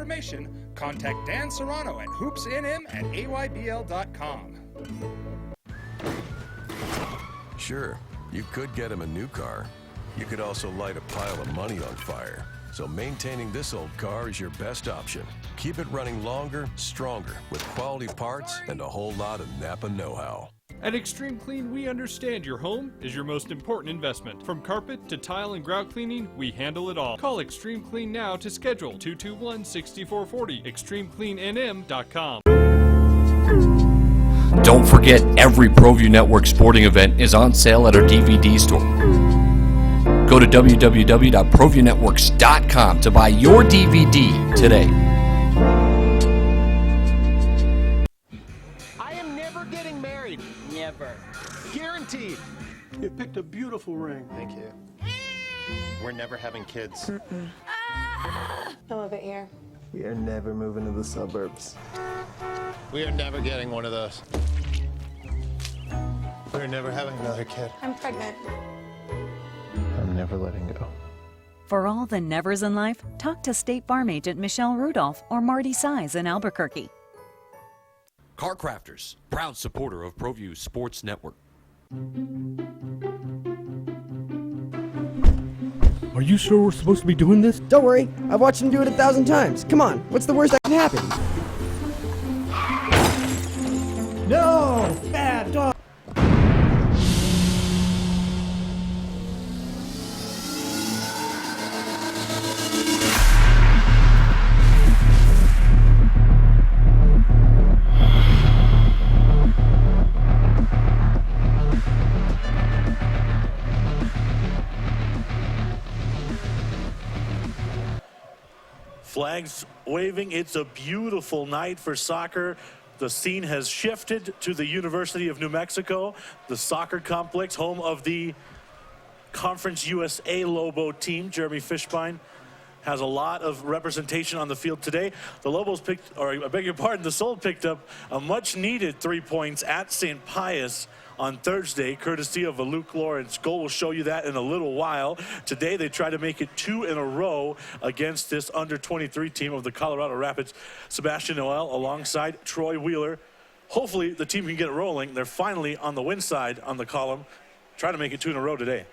information, contact Dan Serrano at hoopsnm@aybl.com. Sure, you could get him a new car. You could also light a pile of money on fire. So maintaining this old car is your best option. Keep it running longer, stronger, with quality parts and a whole lot of Napa know-how. At Extreme Clean, we understand your home is your most important investment. From carpet to tile and grout cleaning, we handle it all. Call Extreme Clean now to schedule 221-6440, extremecleannm.com. Don't forget, every ProView Network sporting event is on sale at our DVD store. Go to www.proviewnetworks.com to buy your DVD today. I am never getting married. Never. Guaranteed. You picked a beautiful ring. Thank you. We're never having kids. I love it here. We are never moving to the suburbs. We are never getting one of those. We're never having another kid. I'm pregnant. I'm never letting go. For all the nevers in life, talk to State Farm agent Michelle Rudolph or Marty Size in Albuquerque. Car Crafters, proud supporter of ProView Sports Network. Are you sure we're supposed to be doing this? Don't worry, I've watched him do it 1,000 times. Come on, what's the worst that can happen? No! Bad dog! Flags waving. It's a beautiful night for soccer. The scene has shifted to the University of New Mexico, the soccer complex, home of the Conference USA Lobo team. Jeremy Fishbein has a lot of representation on the field today. The Lobos picked, or I beg your pardon, the Soul picked up a much-needed 3 points at St. Pius on Thursday, courtesy of a Luke Lawrence goal. We'll show you that in a little while. Today, they try to make it 2 in a row against this under-23 team of the Colorado Rapids. Sebastian Noel alongside Troy Wheeler. Hopefully, the team can get it rolling. They're finally on the win side on the column. Try to make it 2 in a row today.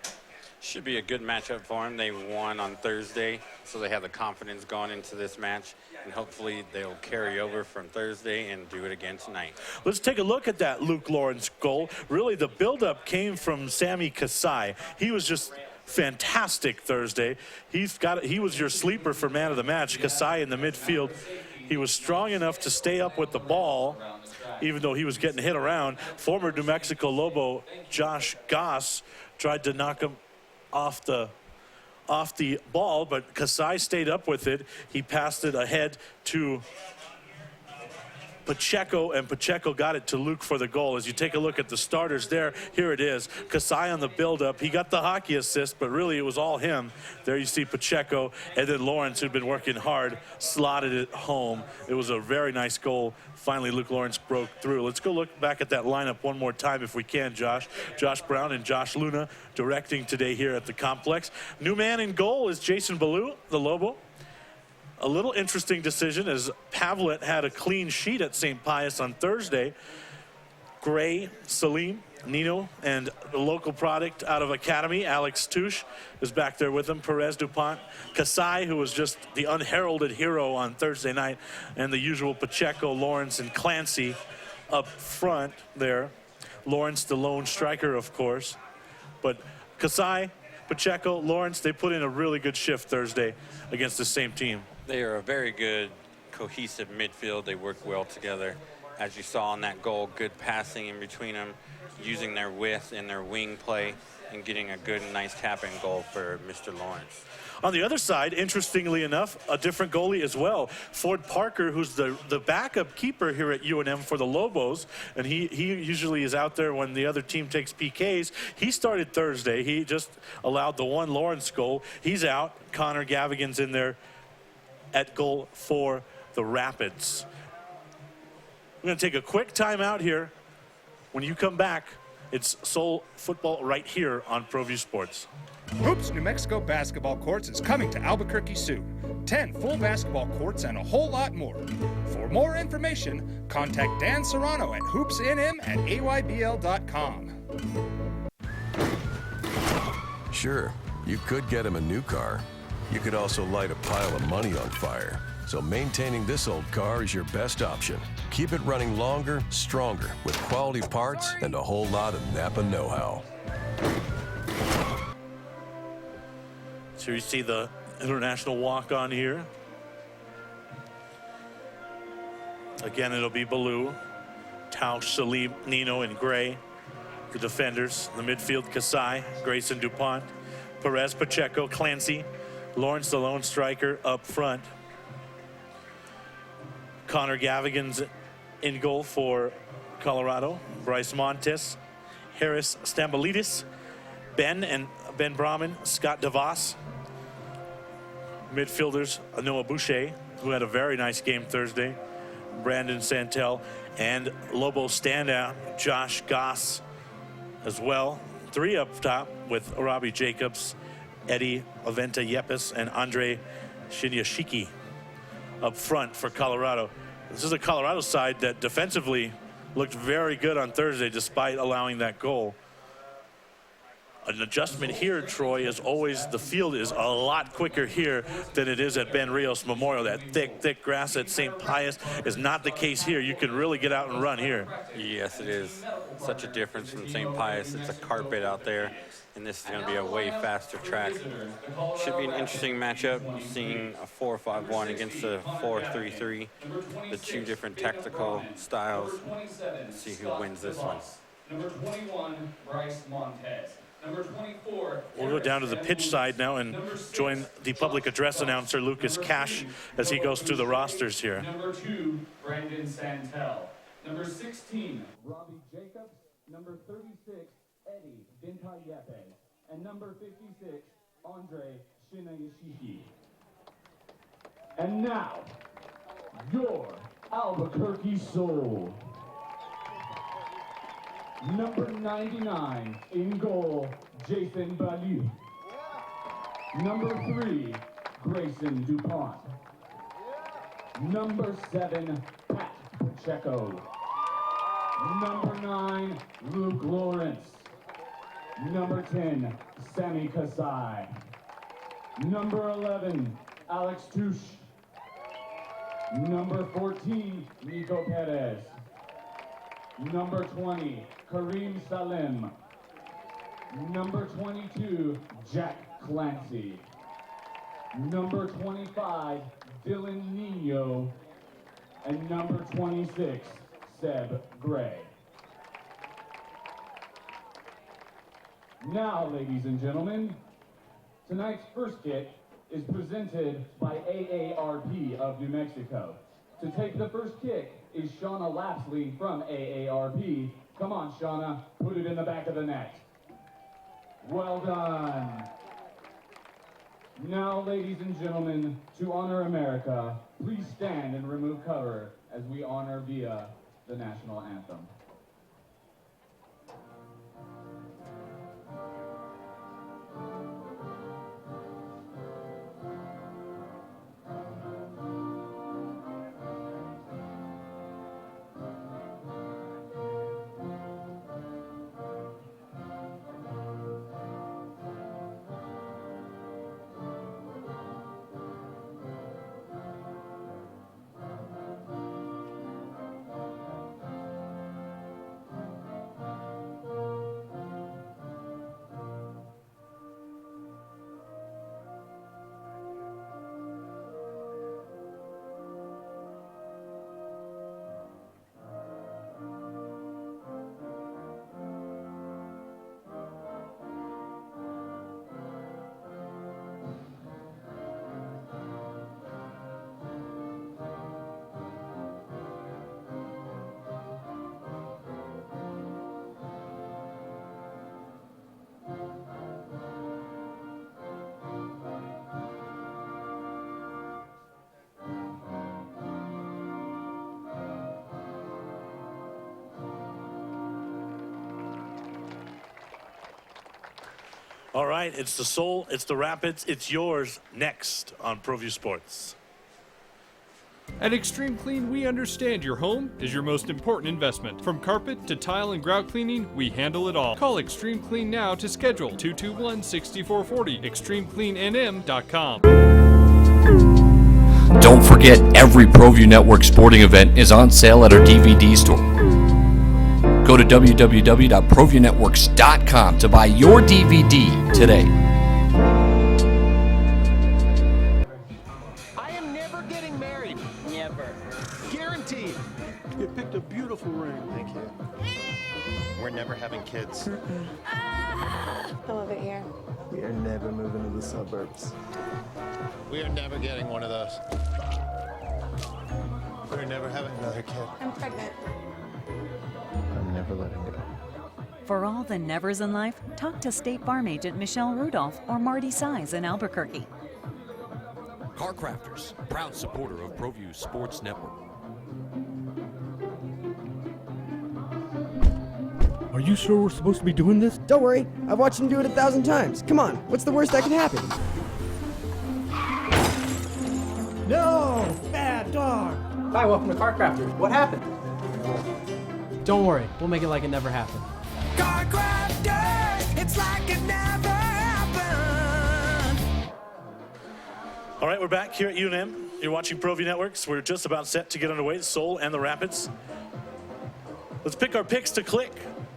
Should be a good matchup for them. They won on Thursday, so they have the confidence going into this match, and hopefully they'll carry over from Thursday and do it again tonight. Let's take a look at that Luke Lawrence goal. Really, the buildup came from Sammy Kasai. He was just fantastic Thursday. He was your sleeper for man of the match. Kasai in the midfield. He was strong enough to stay up with the ball, even though he was getting hit around. Former New Mexico Lobo Josh Goss tried to knock him off the ball, but Kasai stayed up with it. He passed it ahead to Pacheco, and Pacheco got it to Luke for the goal. As you take a look at the starters there, here it is. Kasai on the build-up. He got the hockey assist, but really it was all him. There you see Pacheco, and then Lawrence, who'd been working hard, slotted it home. It was a very nice goal. Finally, Luke Lawrence broke through. Let's go look back at that lineup one more time if we can, Josh. Josh Brown and Josh Luna directing today here at the complex. New man in goal is Jason Ballou, the Lobo. A little interesting decision as Pavlet had a clean sheet at St. Pius on Thursday. Gray, Salim, Nino, and the local product out of Academy, Alex Touche, is back there with him. Perez Dupont, Kasai, who was just the unheralded hero on Thursday night, and the usual Pacheco, Lawrence, and Clancy up front there. Lawrence, the lone striker, of course. But Kasai, Pacheco, Lawrence, they put in a really good shift Thursday against the same team. They are a very good, cohesive midfield. They work well together. As you saw in that goal, good passing in between them, using their width in their wing play, and getting a good and nice tap-in goal for Mr. Lawrence. On the other side, interestingly enough, a different goalie as well. Ford Parker, who's the backup keeper here at UNM for the Lobos, and he usually is out there when the other team takes PKs. He started Thursday. He just allowed the one Lawrence goal. He's out. Connor Gavigan's in there at goal for the Rapids. We're going to take a quick timeout here. When you come back, It's Soul Football right here on ProView Sports. Hoops New Mexico Basketball Courts is coming to Albuquerque soon. 10 full basketball courts and a whole lot more. For more information, contact Dan Serrano at hoopsnm@aybl.com. Sure, you could get him a new car. You could also light a pile of money on fire. So maintaining this old car is your best option. Keep it running longer, stronger, with quality parts and a whole lot of Napa know-how. So you see the international walk-on here. Again, it'll be Baloo, Tausch, Salib, Nino, and Gray. The defenders, the midfield, Kasai, Grayson DuPont, Perez, Pacheco, Clancy, Lawrence, the lone striker, up front. Connor Gavigan's in goal for Colorado. Bryce Montes, Harris Stambolidis, Ben Brahman, Scott DeVos. Midfielders, Noah Boucher, who had a very nice game Thursday. Brandon Santel, and Lobo standout, Josh Goss as well. 3 up top with Robbie Jacobs, Eddie Aventa Yepes, and Andre Shinyashiki up front for Colorado. This is a Colorado side that defensively looked very good on Thursday despite allowing that goal. An adjustment here, Troy, is always the field is a lot quicker here than it is at Ben Rios Memorial. That thick grass at St. Pius is not the case here. You can really get out and run here. Yes, it is. Such a difference from St. Pius. It's a carpet out there, and this is going to be a way faster track. Should be an interesting matchup, seeing a 4-5-1 against a 4-3-3. The 2 different tactical styles. Let's see who wins this one. Number 21, Bryce Montez. Number 24. We'll go down to the pitch side now and join the public address announcer, Lucas Cash, as he goes through the rosters here. Number 2, Brandon Santel. Number 16, Robbie Jacobs. Number 36, Eddie Bintayepe. And number 56, Andre Shinayashiki. And now, your Albuquerque Soul. Number 99 in goal, Jason Balou. Number 3, Grayson DuPont. Number 7, Pat Pacheco. Number 9, Luke Lawrence. Number 10, Sammy Kasai. Number 11, Alex Touche. Number 14, Nico Perez. Number 20, Kareem Salim. Number 22, Jack Clancy. Number 25, Dylan Nino. And number 26, Seb Gray. Now, ladies and gentlemen, tonight's first kick is presented by AARP of New Mexico. To take the first kick is Shauna Lapsley from AARP. Come on, Shauna, put it in the back of the net. Well done. Now, ladies and gentlemen, to honor America, please stand and remove cover as we honor via the national anthem. All right, it's the Soul, it's the Rapids, it's yours next on ProView Sports. At Extreme Clean, we understand your home is your most important investment. From carpet to tile and grout cleaning, we handle it all. Call Extreme Clean now to schedule 221-6440, extremecleannm.com. Don't forget, every ProView Network sporting event is on sale at our DVD store. Go to www.proviewNetworks.com to buy your DVD today. I am never getting married. Never. Guaranteed. You picked a beautiful ring. Thank you. We're never having kids. I love it here. We are never moving to the suburbs. We are never getting one of those. We're never having another kid. I'm pregnant. I'm never letting go. For all the nevers in life, talk to State Farm Agent Michelle Rudolph or Marty Size in Albuquerque. Car Crafters, proud supporter of ProView Sports Network. Are you sure we're supposed to be doing this? Don't worry, I've watched him do it 1,000 times. Come on, what's the worst that can happen? No! Bad dog! Hi, welcome to Car Crafters. What happened? Don't worry, we'll make it like it never happened. Car Crafters, it's like it never happened. All right, we're back here at UNM. You're watching ProView Networks. We're just about set to get underway, Soul and the Rapids. Let's pick our picks to click.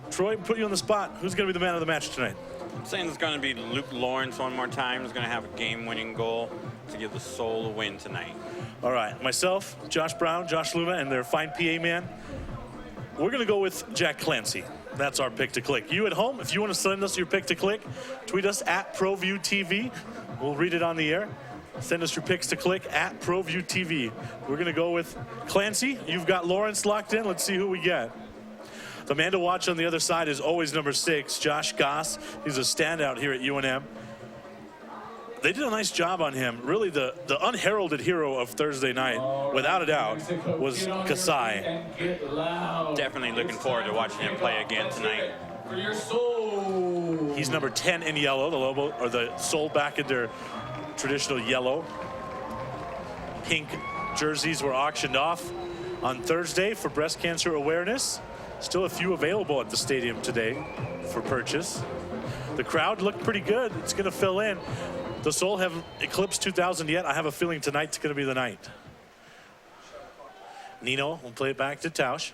Troy, put you on the spot. Who's going to be the man of the match tonight? I'm saying it's going to be Luke Lawrence one more time. He's going to have a game-winning goal to give the Soul a win tonight. All right, myself, Josh Brown, Josh Luna, and their fine PA man. We're going to go with Jack Clancy. That's our pick to click. You at home, if you want to send us your pick to click, tweet us at ProViewTV. We'll read it on the air. Send us your picks to click at ProViewTV. We're going to go with Clancy. You've got Lawrence locked in. Let's see who we get. The man to watch on the other side is always number 6, Josh Goss. He's a standout here at UNM. They did a nice job on him. Really, the unheralded hero of Thursday night, without a doubt, was Kasai. Definitely looking forward to watching him play again tonight. He's number 10 in yellow. The Lobo, or the Soul, back in their traditional yellow. Pink jerseys were auctioned off on Thursday for breast cancer awareness. Still a few available at the stadium today for purchase. The crowd looked pretty good. It's going to fill in. The Soul haven't eclipsed 2,000 yet. I have a feeling tonight's going to be the night. Nino will play it back to Tausch.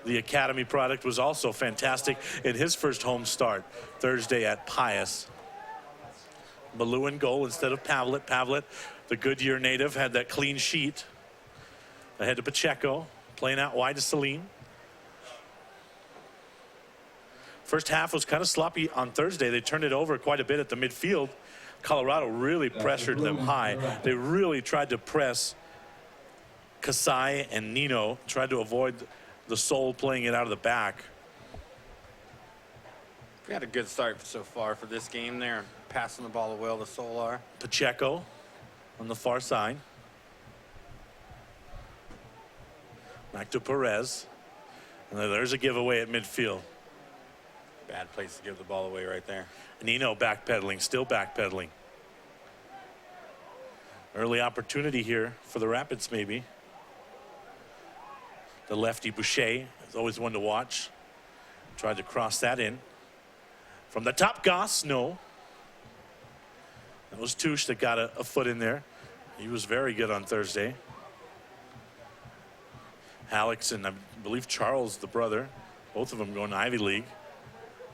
The Academy product was also fantastic in his first home start Thursday at Pius. Baloo in goal instead of Pavlet. Pavlet, the Goodyear native, had that clean sheet. Ahead to Pacheco, playing out wide to Celine. First half was kind of sloppy on Thursday. They turned it over quite a bit at the midfield. Colorado really pressured them high. They really tried to press Kasai and Nino, tried to avoid the Soul playing it out of the back. We had a good start so far for this game. They're passing the ball well, the Soul are. Pacheco on the far side. Back to Perez. And there's a giveaway at midfield. Bad place to give the ball away right there. Nino backpedaling, still backpedaling. Early opportunity here for the Rapids, maybe. The lefty Boucher is always one to watch. Tried to cross that in. From the top, Goss, no. That was Touche that got a foot in there. He was very good on Thursday. Alex and I believe Charles, the brother, both of them going to Ivy League.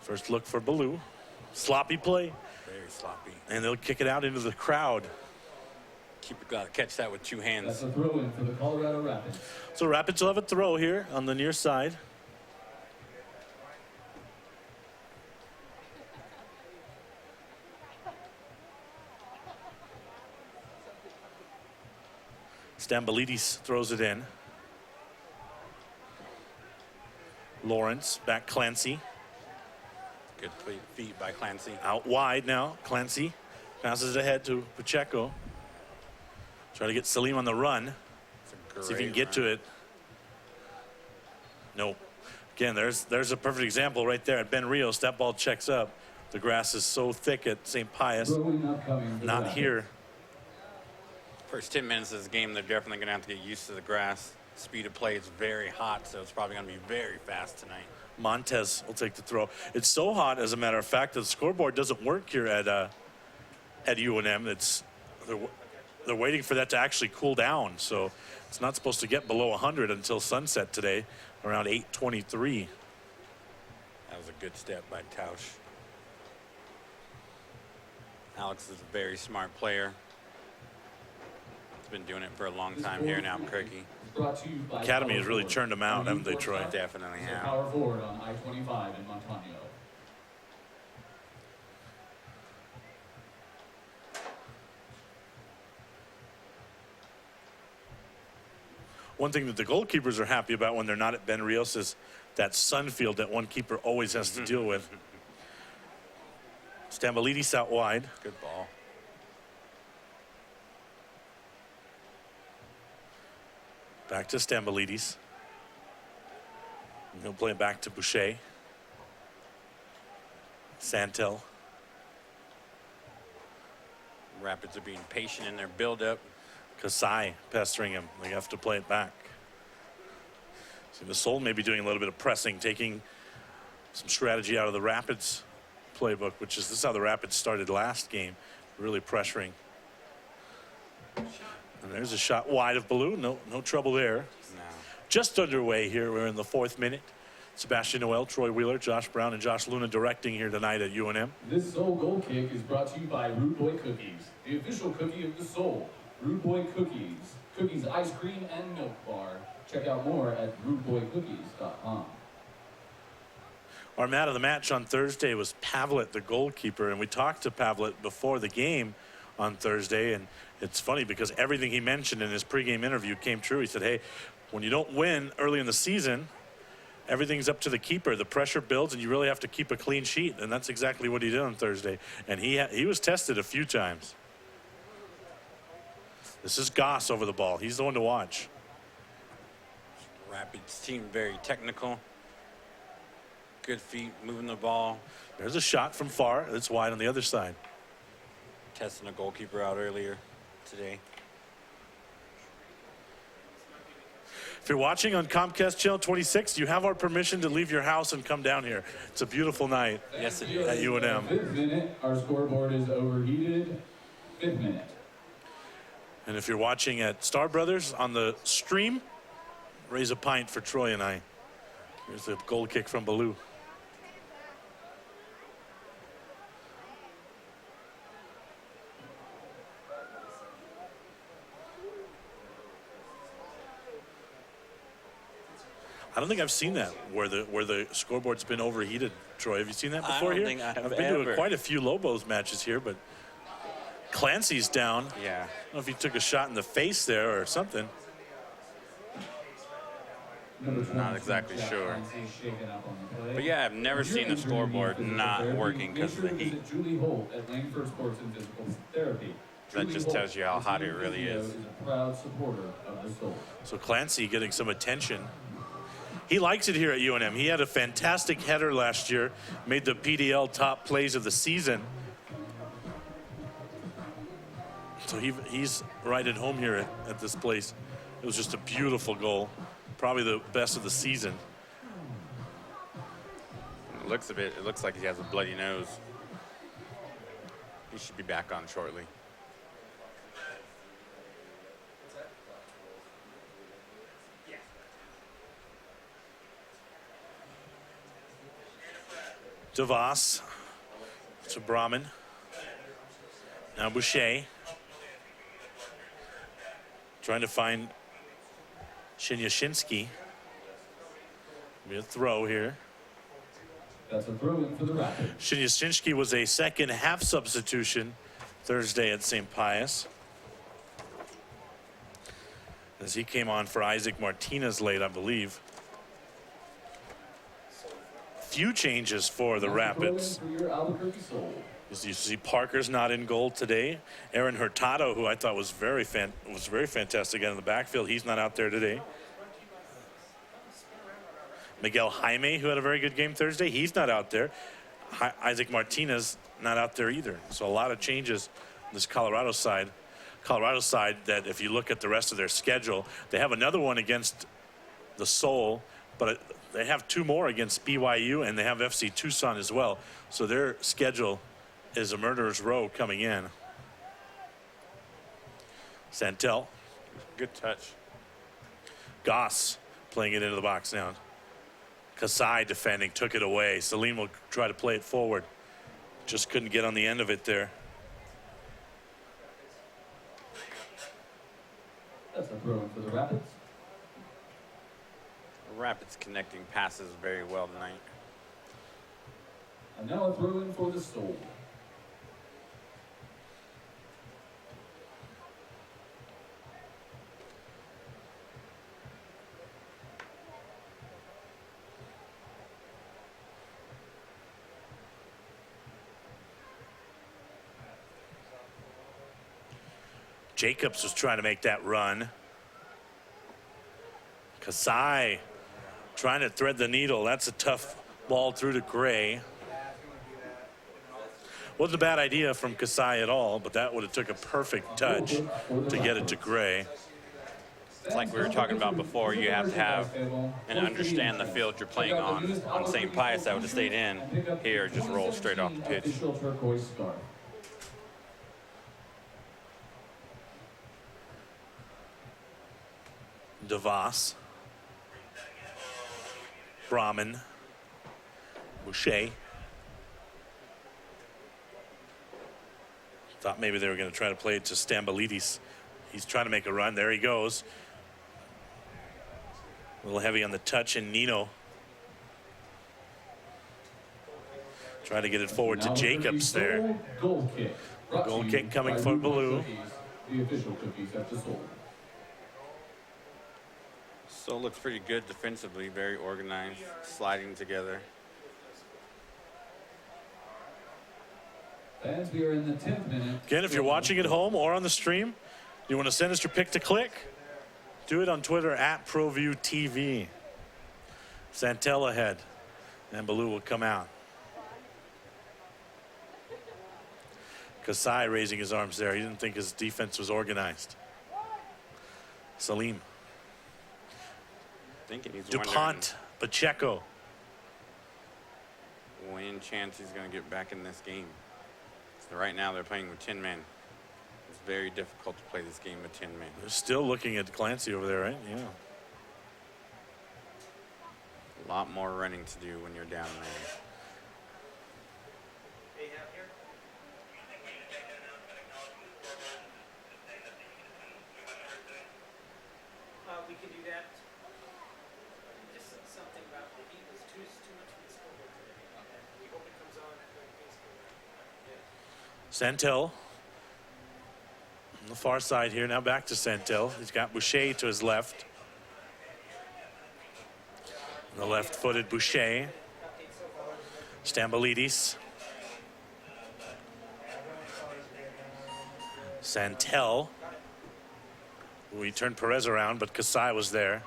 First look for Baloo. Sloppy play. Very sloppy. And they'll kick it out into the crowd. Gotta catch that with 2 hands. That's a throw in for the Colorado Rapids. So Rapids will have a throw here on the near side. Stambolides throws it in. Lawrence, back Clancy. Good feet by Clancy. Out wide now, Clancy passes it ahead to Pacheco. Try to get Salim on the run. See if he can get to it. Nope. Again, there's a perfect example right there at Ben Rios. That ball checks up. The grass is so thick at St. Pius. Not here. First 10 minutes of this game, they're definitely going to have to get used to the grass. Speed of play is very hot, so it's probably going to be very fast tonight. Montez will take the throw. It's so hot, as a matter of fact, that the scoreboard doesn't work here at UNM. They're waiting for that to actually cool down, so it's not supposed to get below 100 until sunset today, around 8:23. That was a good step by Tausch. Alex is a very smart player. He's been doing it for a long time here in Albuquerque. Academy has really churned them out, haven't they, Troy? Definitely have. Power forward on I-25 in Montano. One thing that the goalkeepers are happy about when they're not at Ben Rios is that sun field that one keeper always has to deal with. Stambolides out wide. Good ball. Back to Stambolides. And he'll play it back to Boucher. Santel. Rapids are being patient in their build-up. Kasai pestering him. They have to play it back. So Masol may be doing a little bit of pressing, taking some strategy out of the Rapids playbook, which is this is how the Rapids started last game, really pressuring. And there's a shot wide of Ballou. No trouble there. No. Just underway here. We're in the 4th minute. Sebastian Noel, Troy Wheeler, Josh Brown, and Josh Luna directing here tonight at UNM. This Soul goal kick is brought to you by Rude Boy Cookies, the official cookie of the Soul. Rude Boy Cookies, cookies, ice cream, and milk bar. Check out more at rudeboycookies.com. Our man of the match on Thursday was Pavlet, the goalkeeper, and we talked to Pavlet before the game on Thursday, and it's funny because everything he mentioned in his pregame interview came true. He said, hey, when you don't win early in the season, everything's up to the keeper. The pressure builds, and you really have to keep a clean sheet, and that's exactly what he did on Thursday. And he was tested a few times. This is Goss over the ball. He's the one to watch. Rapids team very technical. Good feet, moving the ball. There's a shot from far. It's wide on the other side. Testing a goalkeeper out earlier today. If you're watching on Comcast Channel 26, you have our permission to leave your house and come down here. It's a beautiful night. Yes, it is. At UNM. 5th minute, our scoreboard is overheated. 5th minute. And if you're watching at Star Brothers on the stream, raise a pint for Troy and I. Here's the goal kick from Ballou. I don't think I've seen that where the scoreboard's been overheated. Troy, have you seen that before here? I've been to quite a few Lobos matches here, but Clancy's down. Yeah. I don't know if he took a shot in the face there or something. Not exactly sure. But yeah, I've never seen the scoreboard not working because of the heat. That just tells you how hot it really is. So Clancy getting some attention. He likes it here at UNM. He had a fantastic header last year, made the PDL top plays of the season. So he's right at home here at this place. It was just a beautiful goal. Probably the best of the season. It looks like he has a bloody nose. He should be back on shortly. DeVos to Brahman. Now Boucher. Trying to find Shinyashinsky. Be a throw here. That's a throw in for the Rapids. Shinyashinsky was a second half substitution Thursday at St. Pius, as he came on for Isaac Martinez late, I believe. Few changes for the Rapids. As you see, Parker's not in goal today. Aaron Hurtado, who I thought was very fantastic in the backfield, he's not out there today. Miguel Jaime, who had a very good game Thursday, he's not out there. Isaac Martinez not out there either. So a lot of changes on this Colorado side. Colorado side that if you look at the rest of their schedule, they have another one against the Soul, but they have 2 more against BYU, and they have FC Tucson as well. So their schedule is a murderer's row coming in. Santel. Good touch. Goss playing it into the box now. Kasai defending, took it away. Salim will try to play it forward. Just couldn't get on the end of it there. That's a throw in for the Rapids. Rapids connecting passes very well tonight. And now a throw in for the Soul. Jacobs was trying to make that run. Kasai trying to thread the needle. That's a tough ball through to Gray. Wasn't a bad idea from Kasai at all, but that would have took a perfect touch to get it to Gray. It's like we were talking about before, you have to have and understand the field you're playing on. On St. Pius, I would have stayed in. Here, just roll straight off the pitch. DeVos, Brahman, Boucher. Thought maybe they were going to try to play it to Stambolidis. He's trying to make a run. There he goes. A little heavy on the touch, and Nino trying to get it forward to Jacobs there. Goal kick. Goal kick coming for Baloo. The official cookies have to sold. So it looks pretty good defensively, very organized, sliding together. Fans, we are in the 10th minute. Again, if you're watching at home or on the stream, you want to send us your pick to click, do it on Twitter at ProViewTV. Santel ahead, and Baloo will come out. Kasai raising his arms there. He didn't think his defense was organized. Salim. Thinking he's DuPont, Pacheco. When chance he's going to get back in this game. So right now they're playing with 10 men. It's very difficult to play this game with 10 men. They're still looking at Clancy over there, right? Yeah. A lot more running to do when you're down there. We can do that. Just something about the heat was too much for the scoreboard today. We hope it comes on after the Santel on the far side here. Now back to Santel. He's got Boucher to his left. The left-footed Boucher. Stambolidis. Santel. We turned Perez around, but Kasai was there.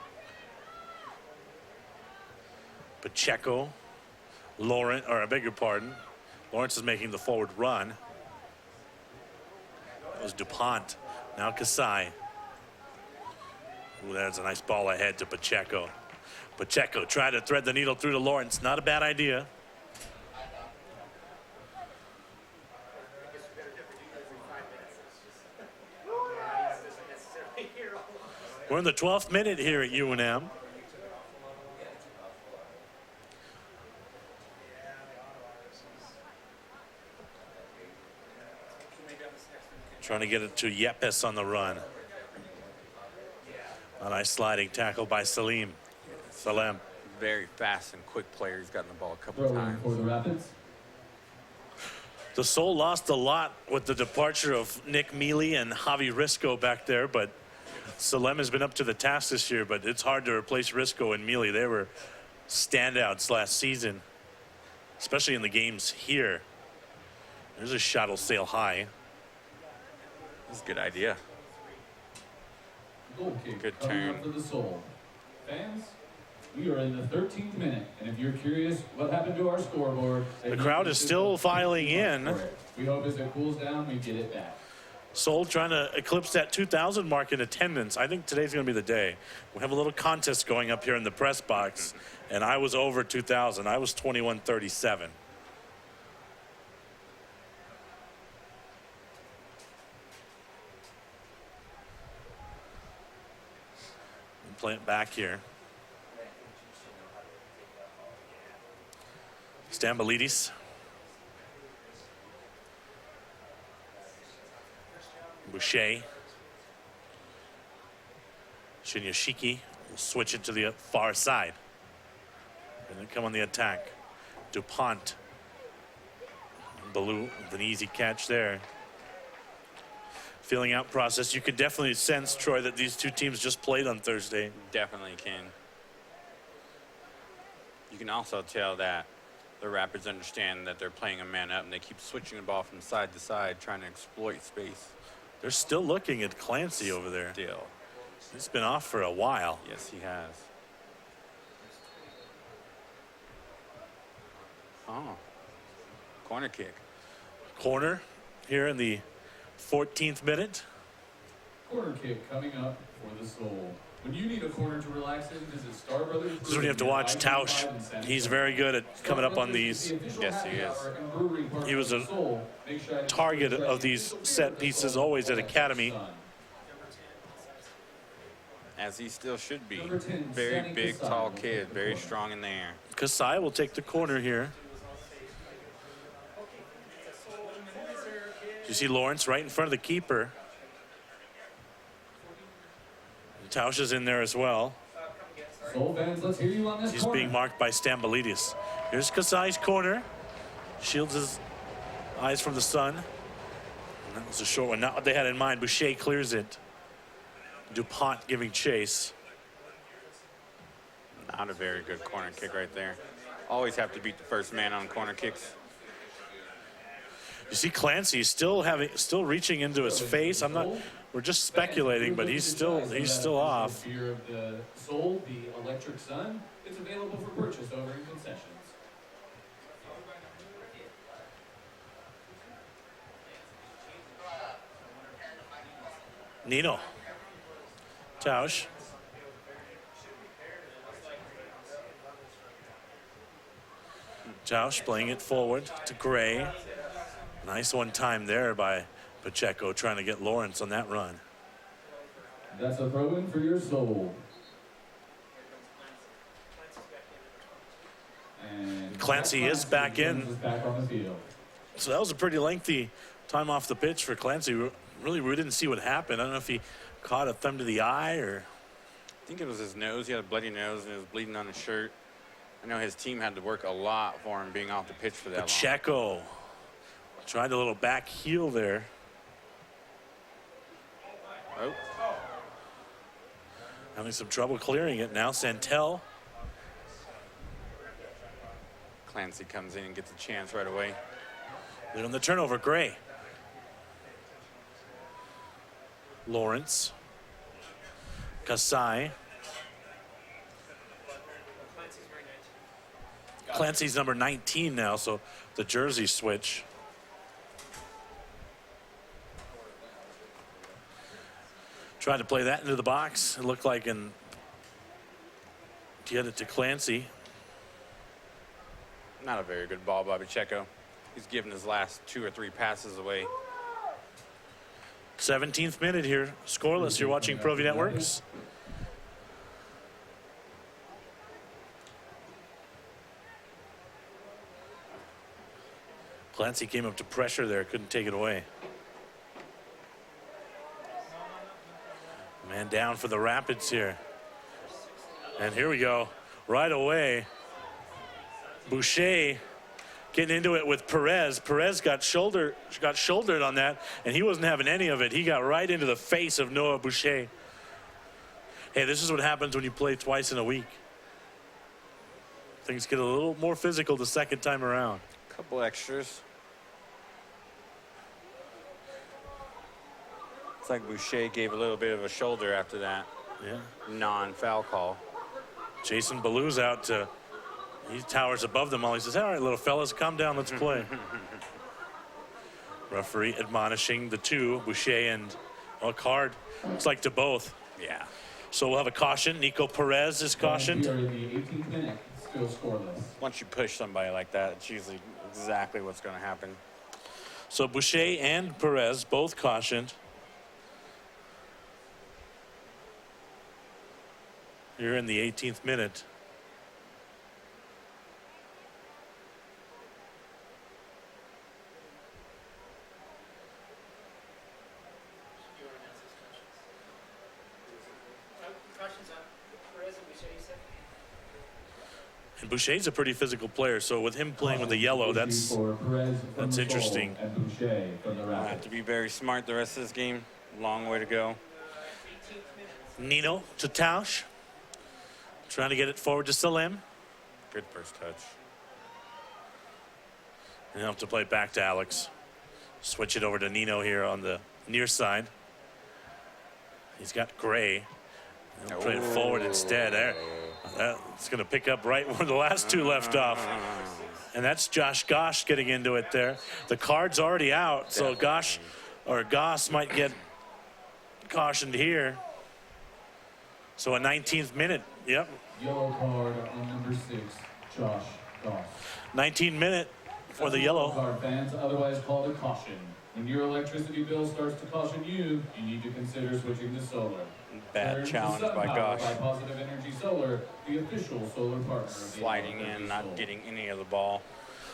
Pacheco. Lawrence, or I beg your pardon. Lawrence is making the forward run. That was DuPont. Now Kasai. Ooh, that's a nice ball ahead to Pacheco. Pacheco tried to thread the needle through to Lawrence. Not a bad idea. We're in the 12th minute here at UNM. Trying to get it to Yepes on the run. A nice sliding tackle by Salem. Very fast and quick player. He's gotten the ball a couple times. For the Rapids. The Soul lost a lot with the departure of Nick Mealy and Javi Risco back there, but Salem has been up to the task this year, but it's hard to replace Risco and Mealy. They were standouts last season, especially in the games here. There's a shot will sail high. That's a good idea. Goal kick Good coming turn. up for the Soul. Fans, We are in the 13th minute, and if you're curious what happened to our scoreboard, The crowd is still filing in. we hope as it cools down, we get it back. Seoul trying to eclipse that 2,000 mark in attendance. I think today's going to be the day. We have a little contest going up here in the press box, and I was over 2,000. I was 21:37. Play it back here. Stambolidis. Boucher. Shinyashiki will switch it to the far side. And then come on the attack. DuPont. Baloo with an easy catch there. Feeling out process. You could definitely sense, Troy, that these two teams just played on Thursday. Definitely can. You can also tell that the Rapids understand that they're playing a man up and they keep switching the ball from side to side, trying to exploit space. They're still looking at Clancy over there. Still. He's been off for a while. Yes, he has. Oh. Corner kick. Corner here in the 14th minute. Corner kick coming up for the Soul. When you need a corner to relax in, visit Star Brothers. This is when you have to watch Tausch. He's very good at coming up on these. Yes, he is. He was a target of these set pieces always at Academy. As he still should be. Very big, tall kid, very strong in the air. Kasai will take the corner here. You see Lawrence right in front of the keeper. Tausch is in there as well. Soul fans, let's hear you on this. He's being marked by Stambolidis. Here's Kasai's corner. Shields his eyes from the sun. And that was a short one. Not what they had in mind. Boucher clears it. DuPont giving chase. Not a very good corner kick right there. Always have to beat the first man on corner kicks. You see Clancy still reaching into his face. We're just speculating, but he's still off. Beer of the Soul, the Electric Sun. It's available for purchase over in concessions. Nino. Tausch. Tausch playing it forward to Gray. Nice one time there by Pacheco trying to get Lawrence on that run. That's a throw in for your Soul. And Clancy is back in. Back on the field. So that was a pretty lengthy time off the pitch for Clancy. Really, we didn't see what happened. I don't know if he caught a thumb to the eye or. I think it was his nose. He had a bloody nose and it was bleeding on his shirt. I know his team had to work a lot for him being off the pitch for that long. Pacheco tried a little back heel there. Oh. Having some trouble clearing it now. Santel. Clancy comes in and gets a chance right away. Lead on the turnover, Gray. Lawrence. Kasai. Clancy's number 19 now, so the jersey switch. Tried to play that into the box. It looked like and get it to Clancy. Not a very good ball by Pacheco. He's given his last 2 or 3 passes away. 17th minute here. Scoreless. You're watching Pro V Networks. Clancy came up to pressure there. Couldn't take it away. Man down for the Rapids here. And here we go. Right away. Boucher getting into it with Perez. Perez got shouldered on that, and he wasn't having any of it. He got right into the face of Noah Boucher. Hey, this is what happens when you play twice in a week. Things get a little more physical the second time around. Couple extras. It's like Boucher gave a little bit of a shoulder after that. Yeah. Non-foul call. Jason Ballou's out to, he towers above them all. He says, all right, little fellas, calm down, let's play. Referee admonishing the two, Boucher and a card. It's like to both. Yeah. So we'll have a caution. Nico Perez is cautioned. We are in the 18th minute, still scoreless. Once you push somebody like that, it's usually exactly what's going to happen. So Boucher and Perez both cautioned. You're in the 18th minute. And Boucher's a pretty physical player, so with him playing with the yellow, that's interesting. I have to be very smart the rest of this game. Long way to go. Nino to Tausch. Trying to get it forward to Salim. Good first touch. And he'll have to play it back to Alex. Switch it over to Nino here on the near side. He's got Gray. He'll play it forward instead. There. That's going to pick up right where the last two left off. And that's Josh Gosh getting into it there. The card's already out, so Gosh or Goss might get cautioned here. So a 19th minute. Yep. Yellow card on number 6, Josh Goss. 19 minute for the yellow. Card fans, otherwise called a caution. When your electricity bill starts to caution you, you need to consider switching to solar. Bad challenge by Gosh. By Positive Energy Solar, the official solar partner. Sliding in, not getting any of the ball.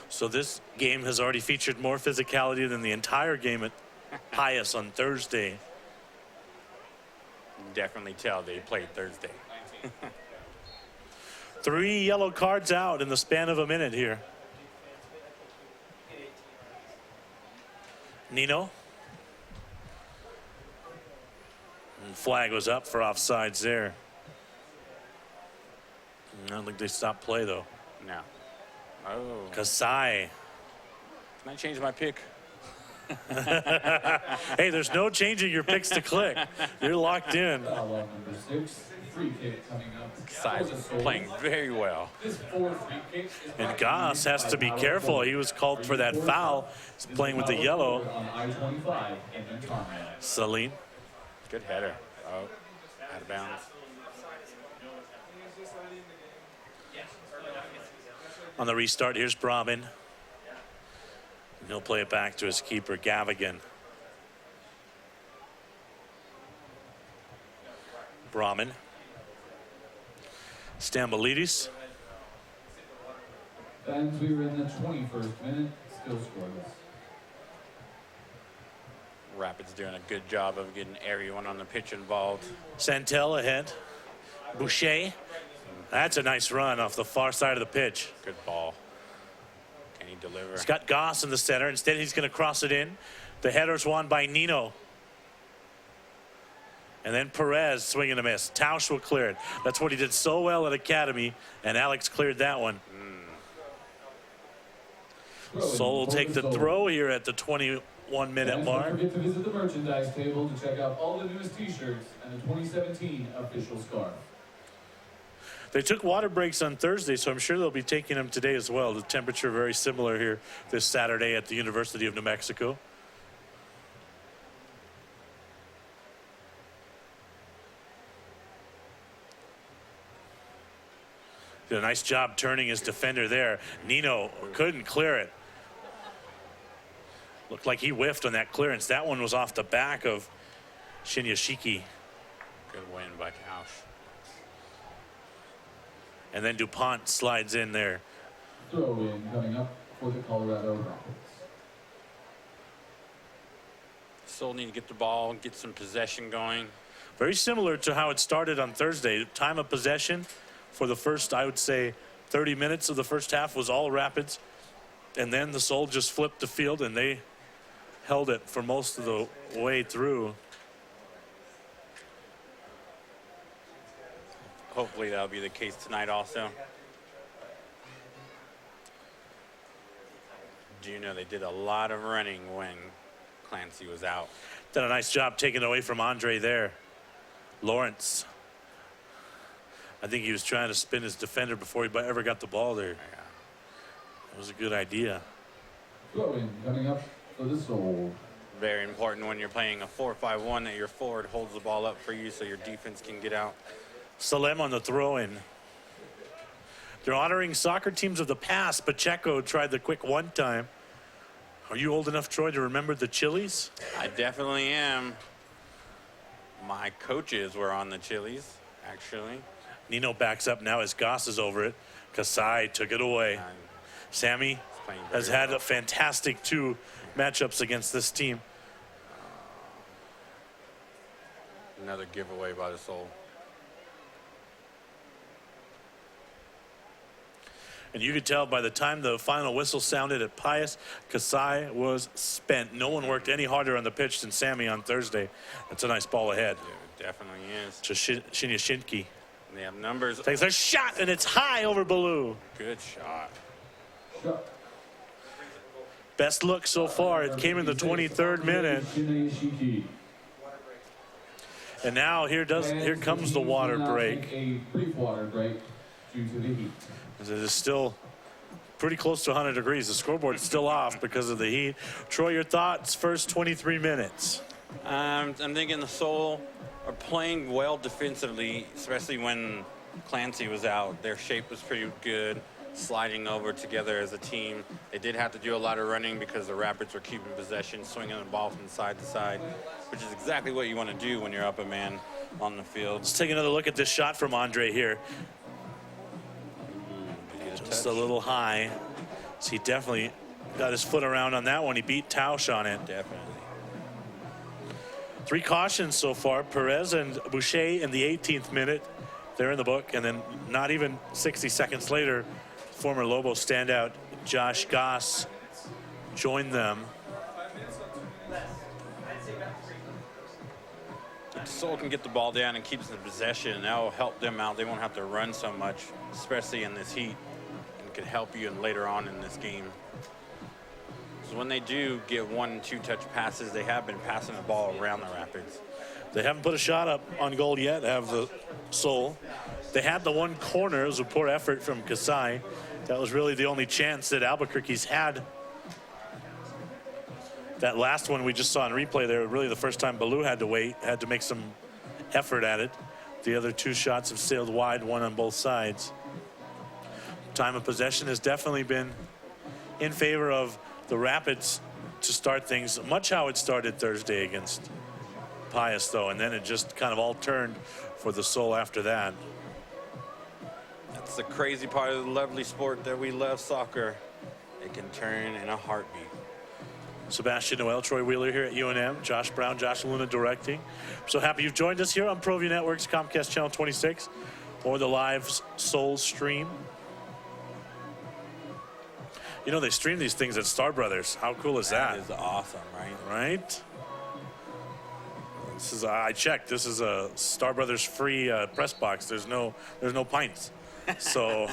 So this game has already featured more physicality than the entire game at Pius on Thursday. Definitely tell they played Thursday. 3 yellow cards out in the span of a minute here. Nino. And flag was up for offsides there. I don't think they stopped play though. No. Oh. Kasai. Can I change my pick? Hey, there's no changing your picks to click. You're locked in. Number 6, free kick coming up. Kasai's playing very well. And Goss has to be careful. He was called for that foul. He's playing with the yellow. Celine. Good header. Oh, out of bounds. On the restart, here's Brahmin. And he'll play it back to his keeper, Gavigan. Brahmin. Stambolidis. Fans, we were in the 21st minute, still scoreless. Rapids doing a good job of getting everyone on the pitch involved. Santel ahead. Boucher. That's a nice run off the far side of the pitch. Good ball. Can he deliver? He's got Goss in the center. Instead, he's going to cross it in. The header's won by Nino. And then Perez swinging a miss. Tausch will clear it. That's what he did so well at Academy, and Alex cleared that one. Sol will take the throw here at the 21-minute mark. Don't forget to visit the merchandise table to check out all the newest T-shirts and the 2017 official scarf. They took water breaks on Thursday, so I'm sure they'll be taking them today as well. The temperature very similar here this Saturday at the University of New Mexico. Did a nice job turning his defender there. Nino couldn't clear it. Looked like he whiffed on that clearance. That one was off the back of Shinyashiki. Good win by Tausch. And then DuPont slides in there. Throw in coming up for the Colorado Rapids. Still need to get the ball and get some possession going. Very similar to how it started on Thursday. Time of possession for the first, I would say, 30 minutes of the first half was all Rapids. And then the Soul just flipped the field and they held it for most of the way through. Hopefully that'll be the case tonight also. Do you know they did a lot of running when Clancy was out? Did a nice job taking away from Andre there. Lawrence. I think he was trying to spin his defender before he ever got the ball there. That was a good idea. Throwing coming up for the Soul. Very important when you're playing a 4-5-1 that your forward holds the ball up for you so your defense can get out. Salem on the throw-in. They're honoring soccer teams of the past. Pacheco tried the quick one time. Are you old enough, Troy, to remember the Chili's? I definitely am. My coaches were on the Chili's, actually. Nino backs up now as Goss is over it. Kasai took it away. Sammy has had a fantastic 2 matchups against this team. Another giveaway by the Soul. And you could tell by the time the final whistle sounded at Pius, Kasai was spent. No one worked any harder on the pitch than Sammy on Thursday. That's a nice ball ahead. Yeah, it definitely is. To Shinyashinki. They have numbers. Takes a shot, and it's high over Baloo. Good shot. Best look so far. It came in the 23rd minute. And now here comes the water break. A brief water break due to the heat. It is still pretty close to 100 degrees. The scoreboard's still off because of the heat. Troy, your thoughts, first 23 minutes. I'm thinking the Soul are playing well defensively, especially when Clancy was out. Their shape was pretty good, sliding over together as a team. They did have to do a lot of running because the Rapids were keeping possession, swinging the ball from side to side, which is exactly what you want to do when you're up a man on the field. Let's take another look at this shot from Andre here. Just a little high. So he definitely got his foot around on that one. He beat Tausch on it. Definitely. 3 cautions so far. Perez and Boucher in the 18th minute. They're in the book. And then not even 60 seconds later, former Lobo standout Josh Goss joined them. If the Soul can get the ball down and keeps the possession, that'll help them out. They won't have to run so much, especially in this heat. Could help you and later on in this game. So when they do get 1- and 2-touch passes, they have been passing the ball around the Rapids. They haven't put a shot up on goal yet, have the Soul. They had the one corner. It was a poor effort from Kasai. That was really the only chance that Albuquerque's had. That last one we just saw in replay there, really the first time Baloo had to wait, had to make some effort at it. The other 2 shots have sailed wide, one on both sides. Time of possession has definitely been in favor of the Rapids to start things, much how it started Thursday against Pius, though, and then it just kind of all turned for the Soul after that. That's the crazy part of the lovely sport that we love, soccer. It can turn in a heartbeat. Sebastian Noel, Troy Wheeler here at UNM, Josh Brown, Josh Luna directing. So happy you've joined us here on ProView Networks, Comcast Channel 26, or the live Soul stream. You know, they stream these things at Star Brothers. How cool is that? That is awesome, right? Right? This is, I checked, this is a Star Brothers free press box. There's no pints. So,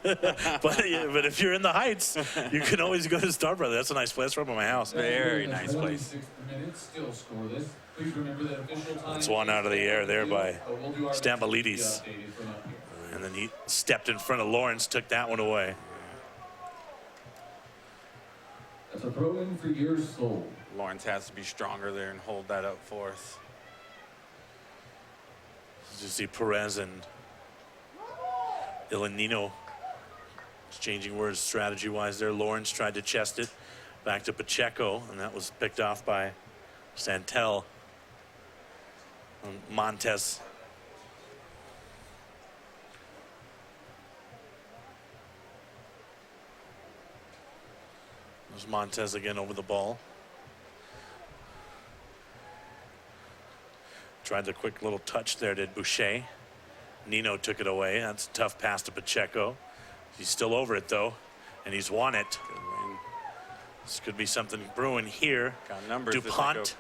but if you're in the Heights, you can always go to Star Brothers. That's a nice place. That's right by my house. Very nice place. That's one out of the air there by Stambolides. And then he stepped in front of Lawrence, took that one away. That's a throw-in for your Soul. Lawrence has to be stronger there and hold that up for us. You see Perez and Ilanino exchanging words strategy-wise there. Lawrence tried to chest it back to Pacheco, and that was picked off by Santel. And Montez. There's Montez again over the ball. Tried the quick little touch there, did Boucher. Nino took it away. That's a tough pass to Pacheco. He's still over it, though, and he's won it. This could be something brewing here. Got numbers. DuPont,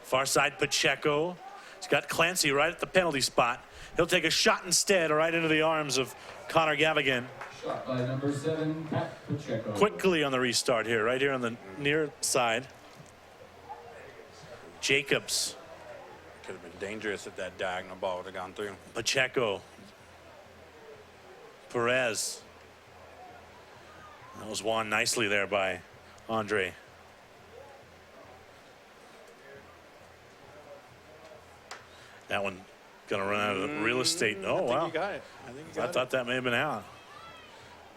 far side Pacheco. He's got Clancy right at the penalty spot. He'll take a shot instead right into the arms of Connor Gavigan. Shot by number 7, Pat Pacheco. Quickly on the restart here, right here on the near side. Jacobs. Could have been dangerous if that diagonal ball would have gone through. Pacheco Perez. That was won nicely there by Andre. That one gonna run out of real estate. Oh, wow. I think you got it. I think you got I thought that may have been out.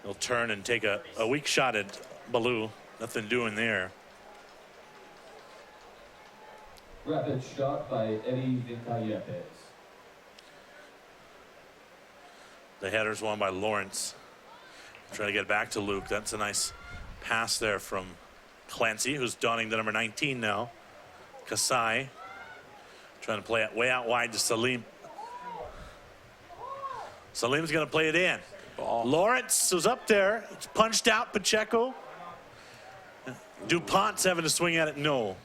He'll turn and take a weak shot at Baloo. Nothing doing there. Rapid shot by Eddie Vincayepes. The header's won by Lawrence. Trying to get back to Luke. That's a nice pass there from Clancy, who's donning the number 19 now. Kasai trying to play it way out wide to Salim. Salim's going to play it in. Lawrence was up there. It's punched out. Pacheco. DuPont's having to swing at it. No.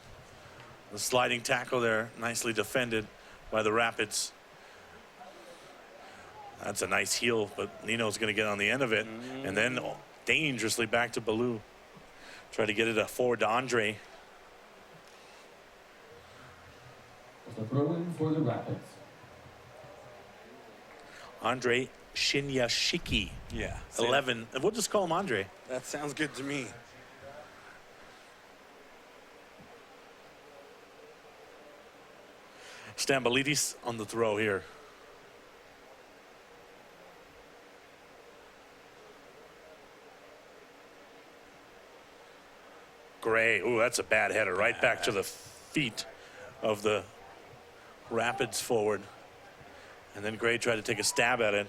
The sliding tackle there, nicely defended by the Rapids. That's a nice heel, but Nino's going to get on the end of it. And then dangerously back to Baloo. Try to get it forward to Andre. It's a throw-in for the Rapids. Andre Shinyashiki. Yeah. 11. We'll just call him Andre. That sounds good to me. Stambolidis on the throw here. Gray. Ooh, that's a bad header. Right back to the feet of the Rapids forward. And then Gray tried to take a stab at it.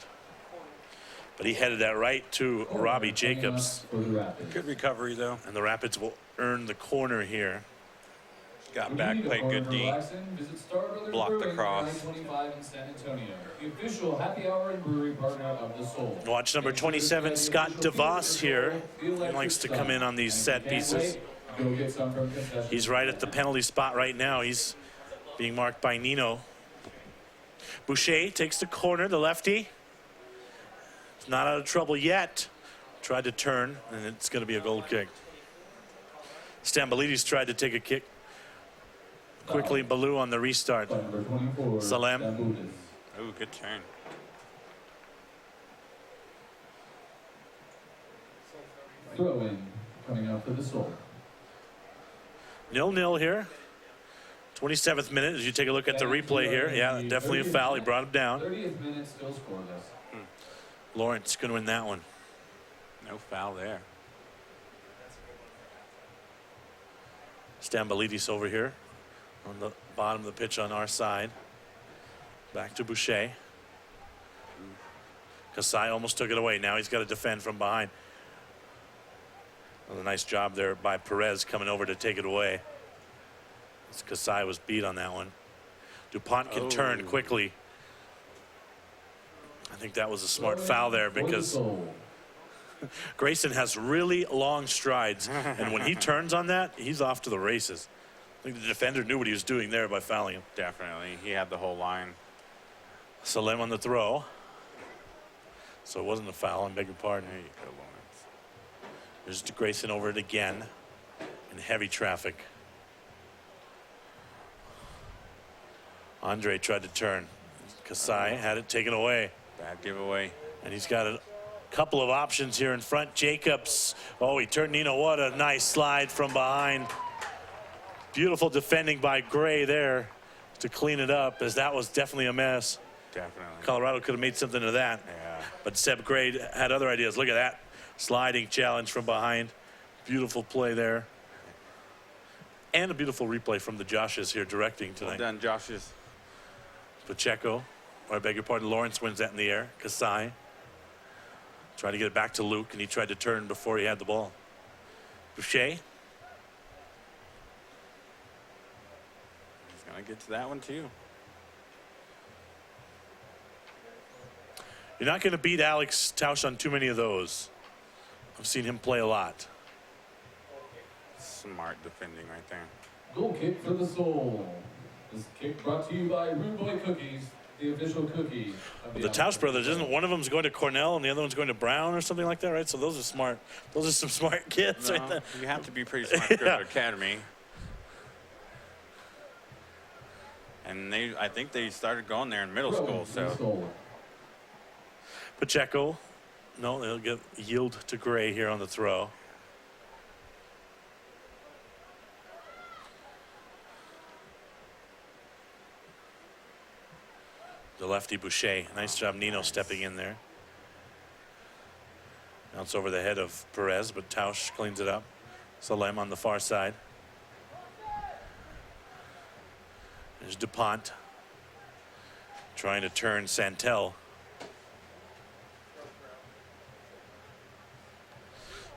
But he headed that right to Robbie Jacobs. Good recovery, though. And the Rapids will earn the corner here. Got back, played good D. Blocked the cross. The official happy hour and brewery partner of the Soul. Watch number 27, Scott DeVos here. He likes to come in on these set pieces. He's right at the penalty spot right now. He's being marked by Nino. Boucher takes the corner, the lefty. It's not out of trouble yet. Tried to turn, and it's going to be a goal kick. Stambolidis tried to take a kick. Quickly, Baloo on the restart. Salem. Ooh, good turn. Throw in coming out for the Soul. 0-0 here. 27th minute as you take a look at the replay here. Yeah, definitely a foul. He brought him down. 30th minute, still scoreless. Lawrence going to win that one. No foul there. Stambolidis over here on the bottom of the pitch on our side. Back to Boucher. Kasai almost took it away. Now he's got to defend from behind. Well, a nice job there by Perez coming over to take it away. Kasai was beat on that one. DuPont can turn quickly. I think that was a smart foul there because Grayson has really long strides. And when he turns on that, he's off to the races. I think the defender knew what he was doing there by fouling him. Definitely. He had the whole line. Salem on the throw. So it wasn't a foul. I beg your pardon. There you go, Lawrence. There's Grayson over it again in heavy traffic. Andre tried to turn. Kasai had it taken away. Bad giveaway. And he's got a couple of options here in front. Jacobs. Oh, he turned Nino. What a nice slide from behind. Beautiful defending by Gray there to clean it up, as that was definitely a mess. Definitely. Colorado could have made something of that. Yeah. But Seb Gray had other ideas. Look at that. Sliding challenge from behind. Beautiful play there. And a beautiful replay from the Joshes here directing tonight. Well done, Joshes. Pacheco, or I beg your pardon, Lawrence wins that in the air. Kasai tried to get it back to Luke, and he tried to turn before he had the ball. Boucher. He's going to get to that one, too. You're not going to beat Alex Tausch on too many of those. I've seen him play a lot. Smart defending right there. Goal kick for the Soul. This kick brought to you by Rude Boy Cookies, the official cookie of The Tausch brothers, isn't one of them's going to Cornell and the other one's going to Brown or something like that, right? So those are smart. Those are some smart kids right there. You have to be pretty smart to go to academy. And I think they started going there in middle school, so. Pacheco No, they'll get yield to Gray here on the throw. The lefty Boucher. Nice job, Nino, stepping in there. Bounce over the head of Perez, but Tausch cleans it up. Salem on the far side. There's DuPont trying to turn Santel.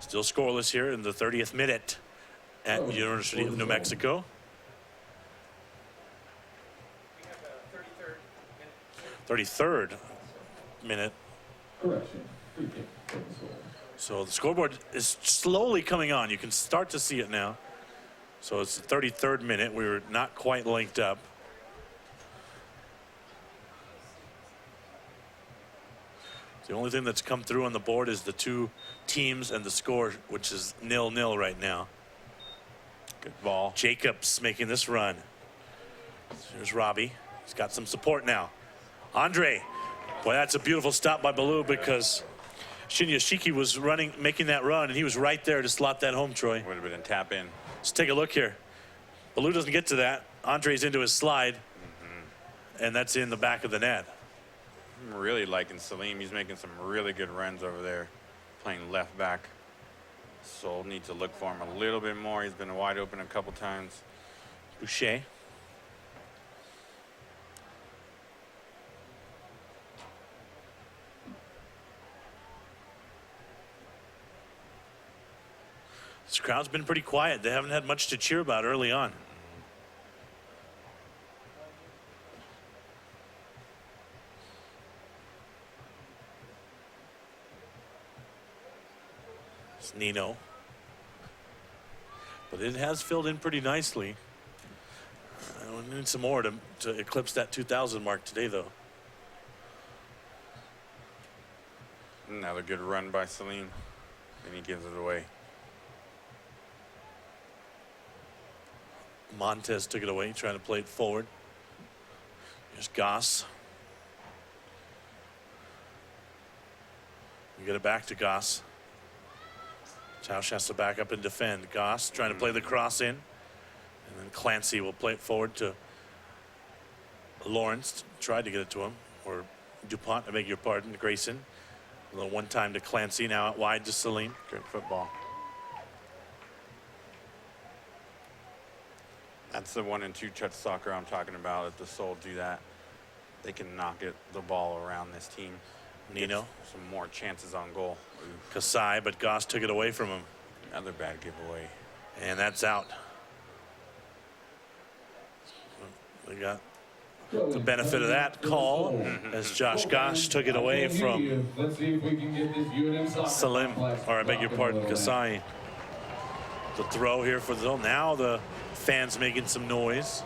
Still scoreless here in the 30th minute at University of New Mexico. 33rd minute. Correction. Free kick for the Soul. So the scoreboard is slowly coming on. You can start to see it now. So it's the 33rd minute. We were not quite linked up. The only thing that's come through on the board is the two teams and the score, which is 0-0 right now. Good ball. Jacobs making this run. Here's Robbie. He's got some support now. Andre. Boy, that's a beautiful stop by Baloo because Shinya Shiki was running, making that run, and he was right there to slot that home, Troy. Would have been a tap in. Let's take a look here. Baloo doesn't get to that. Andre's into his slide, and that's in the back of the net. I'm really liking Salim. He's making some really good runs over there, playing left back. Soul needs to look for him a little bit more. He's been wide open a couple times. Boucher. This crowd's been pretty quiet. They haven't had much to cheer about early on. It's Nino. But it has filled in pretty nicely. We need some more to eclipse that 2,000 mark today, though. Another good run by Salim, and he gives it away. Montez took it away, trying to play it forward. Here's Goss. We get it back to Goss. Tausch has to back up and defend. Goss trying to play the cross in. And then Clancy will play it forward to Lawrence. Tried to get it to him. Or DuPont, I beg your pardon, Grayson. A little one time to Clancy, now out wide to Salim. Good football. That's the 1- and 2-touch soccer I'm talking about. If the Soul do that, they can knock the ball around this team. Nino. Some more chances on goal. Kasai, but Goss took it away from him. Another bad giveaway. And that's out. We got the benefit of that call as Josh Goss took it away from Salim, or I beg your pardon, Kasai. The throw here for the zone. Now the fans making some noise.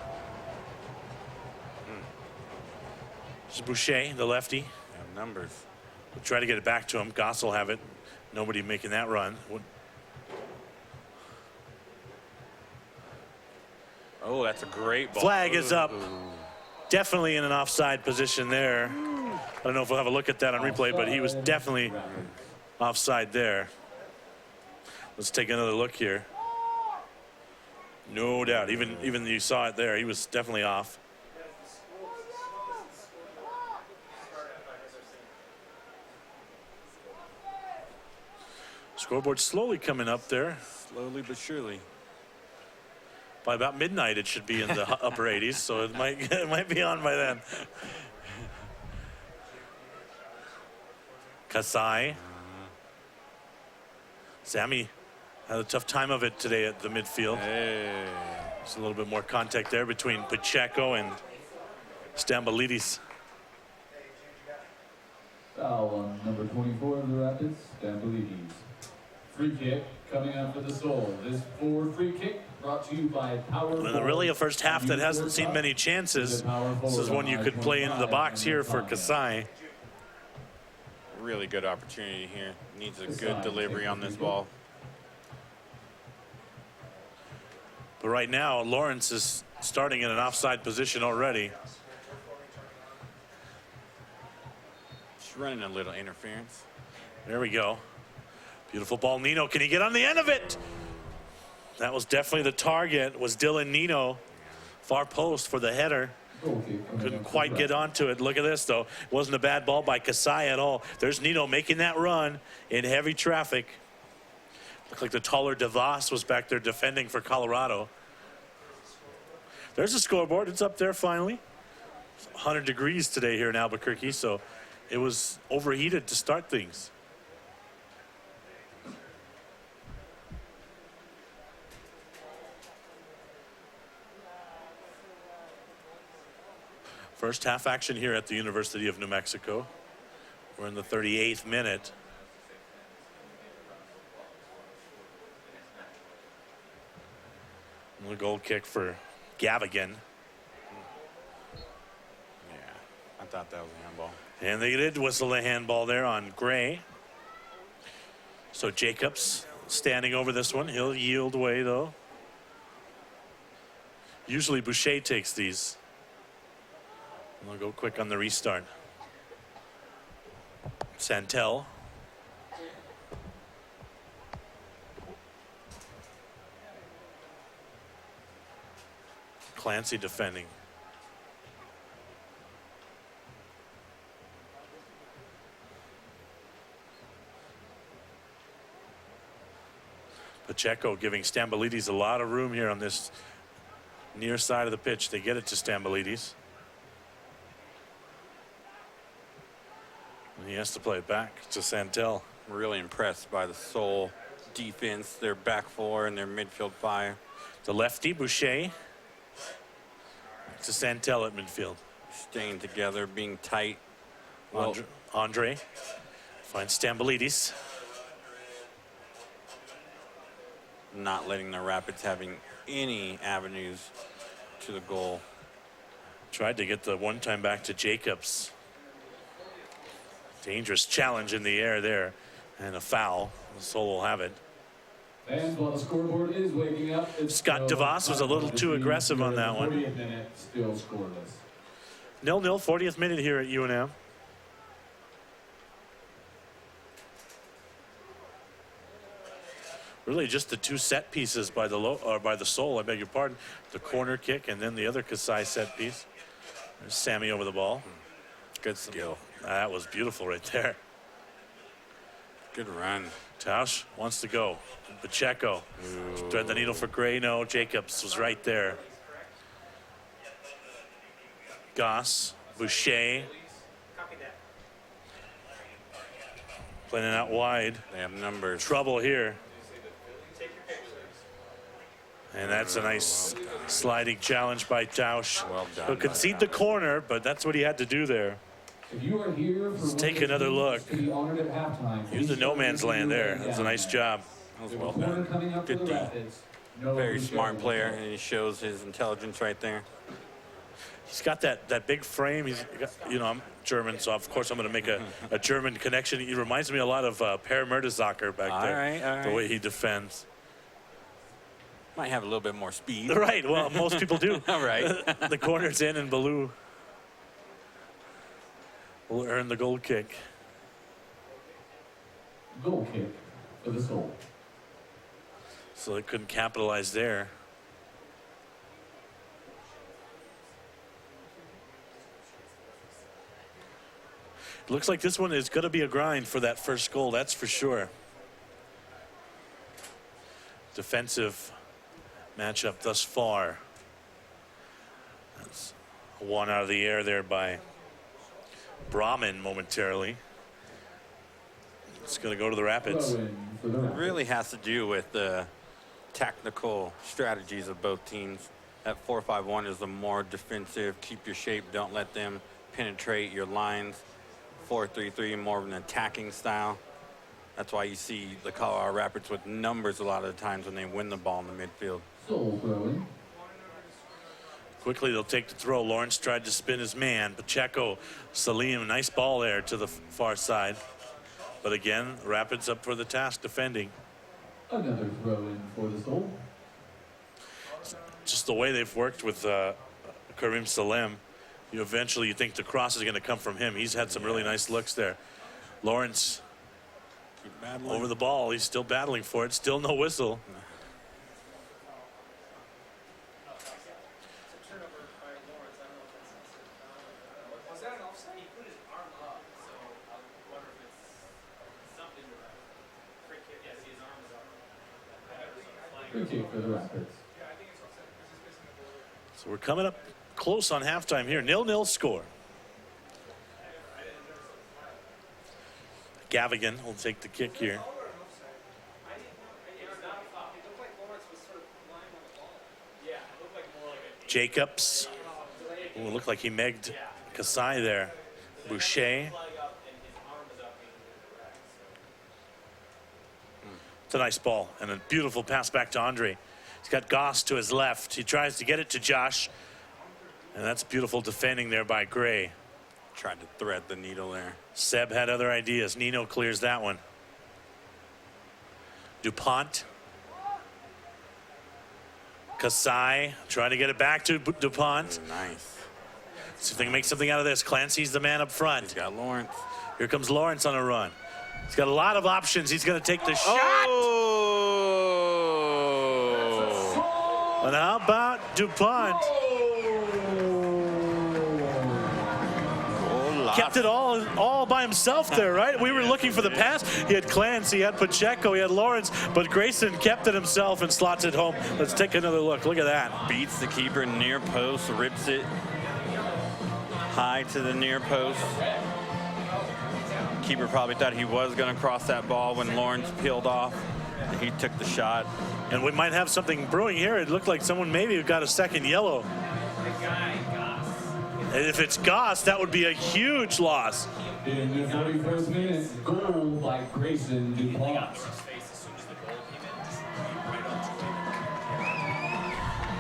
This is Boucher, the lefty. Have numbers. We'll try to get it back to him. Goss will have it. Nobody making that run. Oh, that's a great ball. Flag is up. Definitely in an offside position there. I don't know if we'll have a look at that on replay, but he was definitely offside there. Let's take another look here. No doubt. Even you saw it there. He was definitely off. Scoreboard slowly coming up there. Slowly but surely. By about midnight, it should be in the upper 80s, so it might be on by then. Kasai. Sammy had a tough time of it today at the midfield. Hey. There's a little bit more contact there between Pacheco and Stambolidis. Foul on number 24 of the Rapids, Stambolidis. Free kick coming out for the Soul. This forward free kick brought to you by Power. Really a first half that hasn't seen many chances. This is one you could play into the box here for Kasai. Really good opportunity here. Needs a good delivery on this ball. But right now, Lawrence is starting in an offside position already. Just running a little interference. There we go. Beautiful ball. Nino, can he get on the end of it? That was definitely the target, was Dylan Nino. Far post for the header. Couldn't quite get onto it. Look at this, though. It wasn't a bad ball by Kasai at all. There's Nino making that run in heavy traffic. Looked like the taller DeVos was back there defending for Colorado. There's the scoreboard. It's up there finally. It's 100 degrees today here in Albuquerque, so it was overheated to start things. First half action here at the University of New Mexico. We're in the 38th minute. And the goal kick for Gavigan. Yeah, I thought that was a handball. And they did whistle a handball there on Gray. So Jacobs standing over this one. He'll yield away, though. Usually Boucher takes these. They'll go quick on the restart. Santel. Clancy defending. Pacheco giving Stambolides a lot of room here on this near side of the pitch. They get it to Stambolides. And he has to play it back to Santel. Really impressed by the Soul defense, their back four and their midfield five. The lefty, Boucher. To Santel at midfield. Staying together, being tight. Well, Andre finds Stambolides. Not letting the Rapids having any avenues to the goal. Tried to get the one time back to Jacobs. Dangerous challenge in the air there. And a foul. The Soul will have it. And while the scoreboard is waking up, Scott DeVos was a little too aggressive on that one. 40th minute, still scoreless. 0-0, 40th minute here at UNM. Really just the two set pieces by the Soul, I beg your pardon. The corner kick and then the other Kasai set piece. There's Sammy over the ball. Good skill. That was beautiful right there. Good run. Tausch wants to go. Pacheco. Thread the needle for Gray. No, Jacobs was right there. Goss. Boucher. Playing it out wide. They have numbers. Trouble here. And that's a nice sliding challenge by Tausch. Well done. He'll concede the corner, but that's what he had to do there. If you are here for Let's take another look. to be honored at halftime, Use the no man's land there. That was a nice job. That was well done. Good D. Very smart player, and he shows his intelligence right there. He's got that big frame. He's got, you know, I'm German, so of course I'm going to make a German connection. He reminds me a lot of Per Mertesacker back there. All right. The way he defends. Might have a little bit more speed. Right. Well, most people do. All right. The corner's in, and Baloo will earn the goal kick. Goal kick for the Soul. So they couldn't capitalize there. It looks like this one is going to be a grind for that first goal, that's for sure. Defensive matchup thus far. That's one out of the air there by Brahman momentarily. It's going to go to the Rapids. It really has to do with the technical strategies of both teams. That 4-5-1 is the more defensive, keep your shape, don't let them penetrate your lines. 4-3-3, more of an attacking style. That's why you see the Colorado Rapids with numbers a lot of the times when they win the ball in the midfield. Soul throwing. Quickly they'll take the throw. Lawrence tried to spin his man. Pacheco, Salim, nice ball there to the far side. But again, Rapids up for the task defending. Another throw in for the Soul. Just the way they've worked with Karim Salem, you think the cross is going to come from him. He's had some really nice looks there. Lawrence Keep battling. Over the ball. He's still battling for it. Still no whistle. Free kick for the Rapids. So we're coming up close on halftime here. 0-0 score. Gavigan will take the kick here. Jacobs. Ooh, it looked like he megged Kasai there. Boucher. It's a nice ball and a beautiful pass back to Andre. He's got Goss to his left. He tries to get it to Josh. And that's beautiful defending there by Gray. Tried to thread the needle there. Seb had other ideas. Nino clears that one. DuPont. Kasai trying to get it back to DuPont. Nice. See if they can make something out of this. Clancy's the man up front. He's got Lawrence. Here comes Lawrence on a run. He's got a lot of options. He's going to take the shot. Oh! And how about DuPont? Kept it all by himself there, right? We were looking for the pass. He had Clancy, he had Pacheco, he had Lawrence, but Grayson kept it himself and slots it home. Let's take another look. Look at that. Beats the keeper near post, rips it high to the near post. Keeper probably thought he was going to cross that ball when Lawrence peeled off. And he took the shot. And we might have something brewing here. It looked like someone maybe got a second yellow. And if it's Goss, that would be a huge loss. In the 41st minute, goal by Grayson DuPont.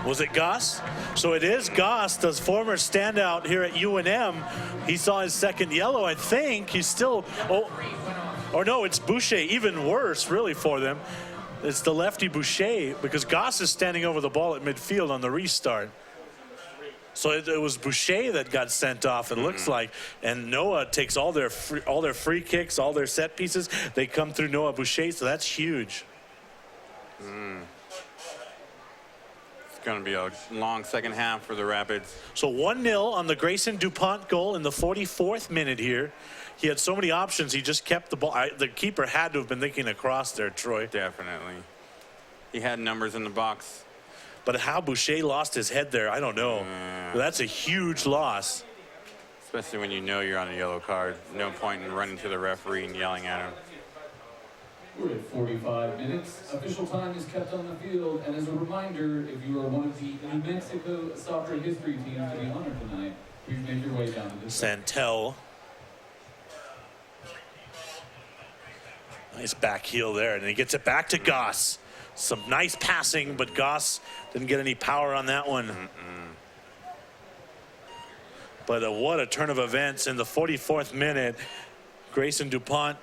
Was it Goss? So it is Goss, the former standout here at UNM. He saw his second yellow, I think. He's still, or no, it's Boucher. Even worse, really, for them. It's the lefty Boucher, because Goss is standing over the ball at midfield on the restart. So it was Boucher that got sent off, it looks like. And Noah takes all their free kicks, all their set pieces. They come through Noah Boucher, so that's huge. It's going to be a long second half for the Rapids. So 1-0 on the Grayson DuPont goal in the 44th minute here. He had so many options, he just kept the ball. The keeper had to have been thinking across there, Troy. Definitely. He had numbers in the box. But how Boucher lost his head there, I don't know. That's a huge loss. Especially when you know you're on a yellow card. No point in running to the referee and yelling at him. We're at 45 minutes. Official time is kept on the field. And as a reminder, if you are one of the New Mexico soccer history teams to be honored tonight, please make your way down to this. Santel. Nice back heel there. And he gets it back to Goss. Some nice passing, but Goss didn't get any power on that one. But what a turn of events in the 44th minute. Grayson DuPont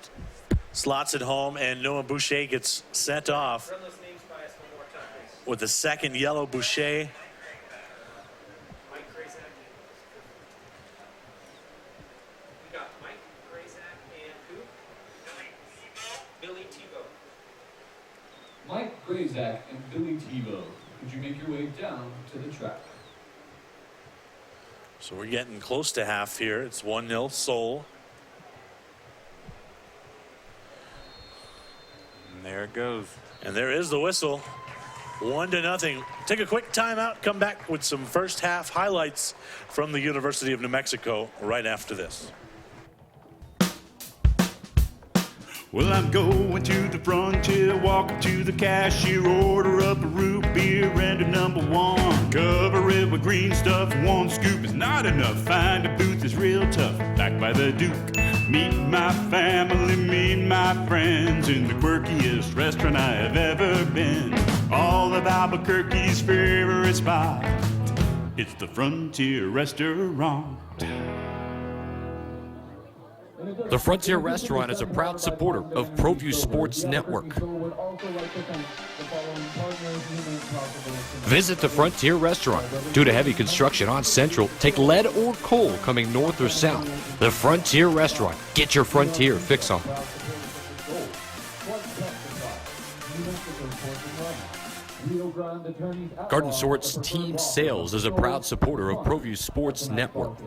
slots it home, and Noah Boucher gets sent off. With the second yellow, Boucher. Mike Grazak and Billy Tebow, could you make your way down to the track? So we're getting close to half here. It's 1-0 Seoul. And there it goes. And there is the whistle. 1-0. Take a quick timeout. Come back with some first half highlights from the University of New Mexico right after this. Well, I'm going to the frontier, walk up to the cashier, order up a root beer and a #1. Cover it with green stuff, one scoop is not enough. Find a booth is real tough, back by the Duke. Meet my family, meet my friends in the quirkiest restaurant I have ever been. All of Albuquerque's favorite spot, it's the Frontier Restaurant. The Frontier Restaurant is a proud supporter of ProView Sports Network. Visit the Frontier Restaurant. Due to heavy construction on Central, take lead or coal coming north or south. The Frontier Restaurant. Get your Frontier fix on. Garden Shorts Team Sales is a proud supporter of ProView Sports Network.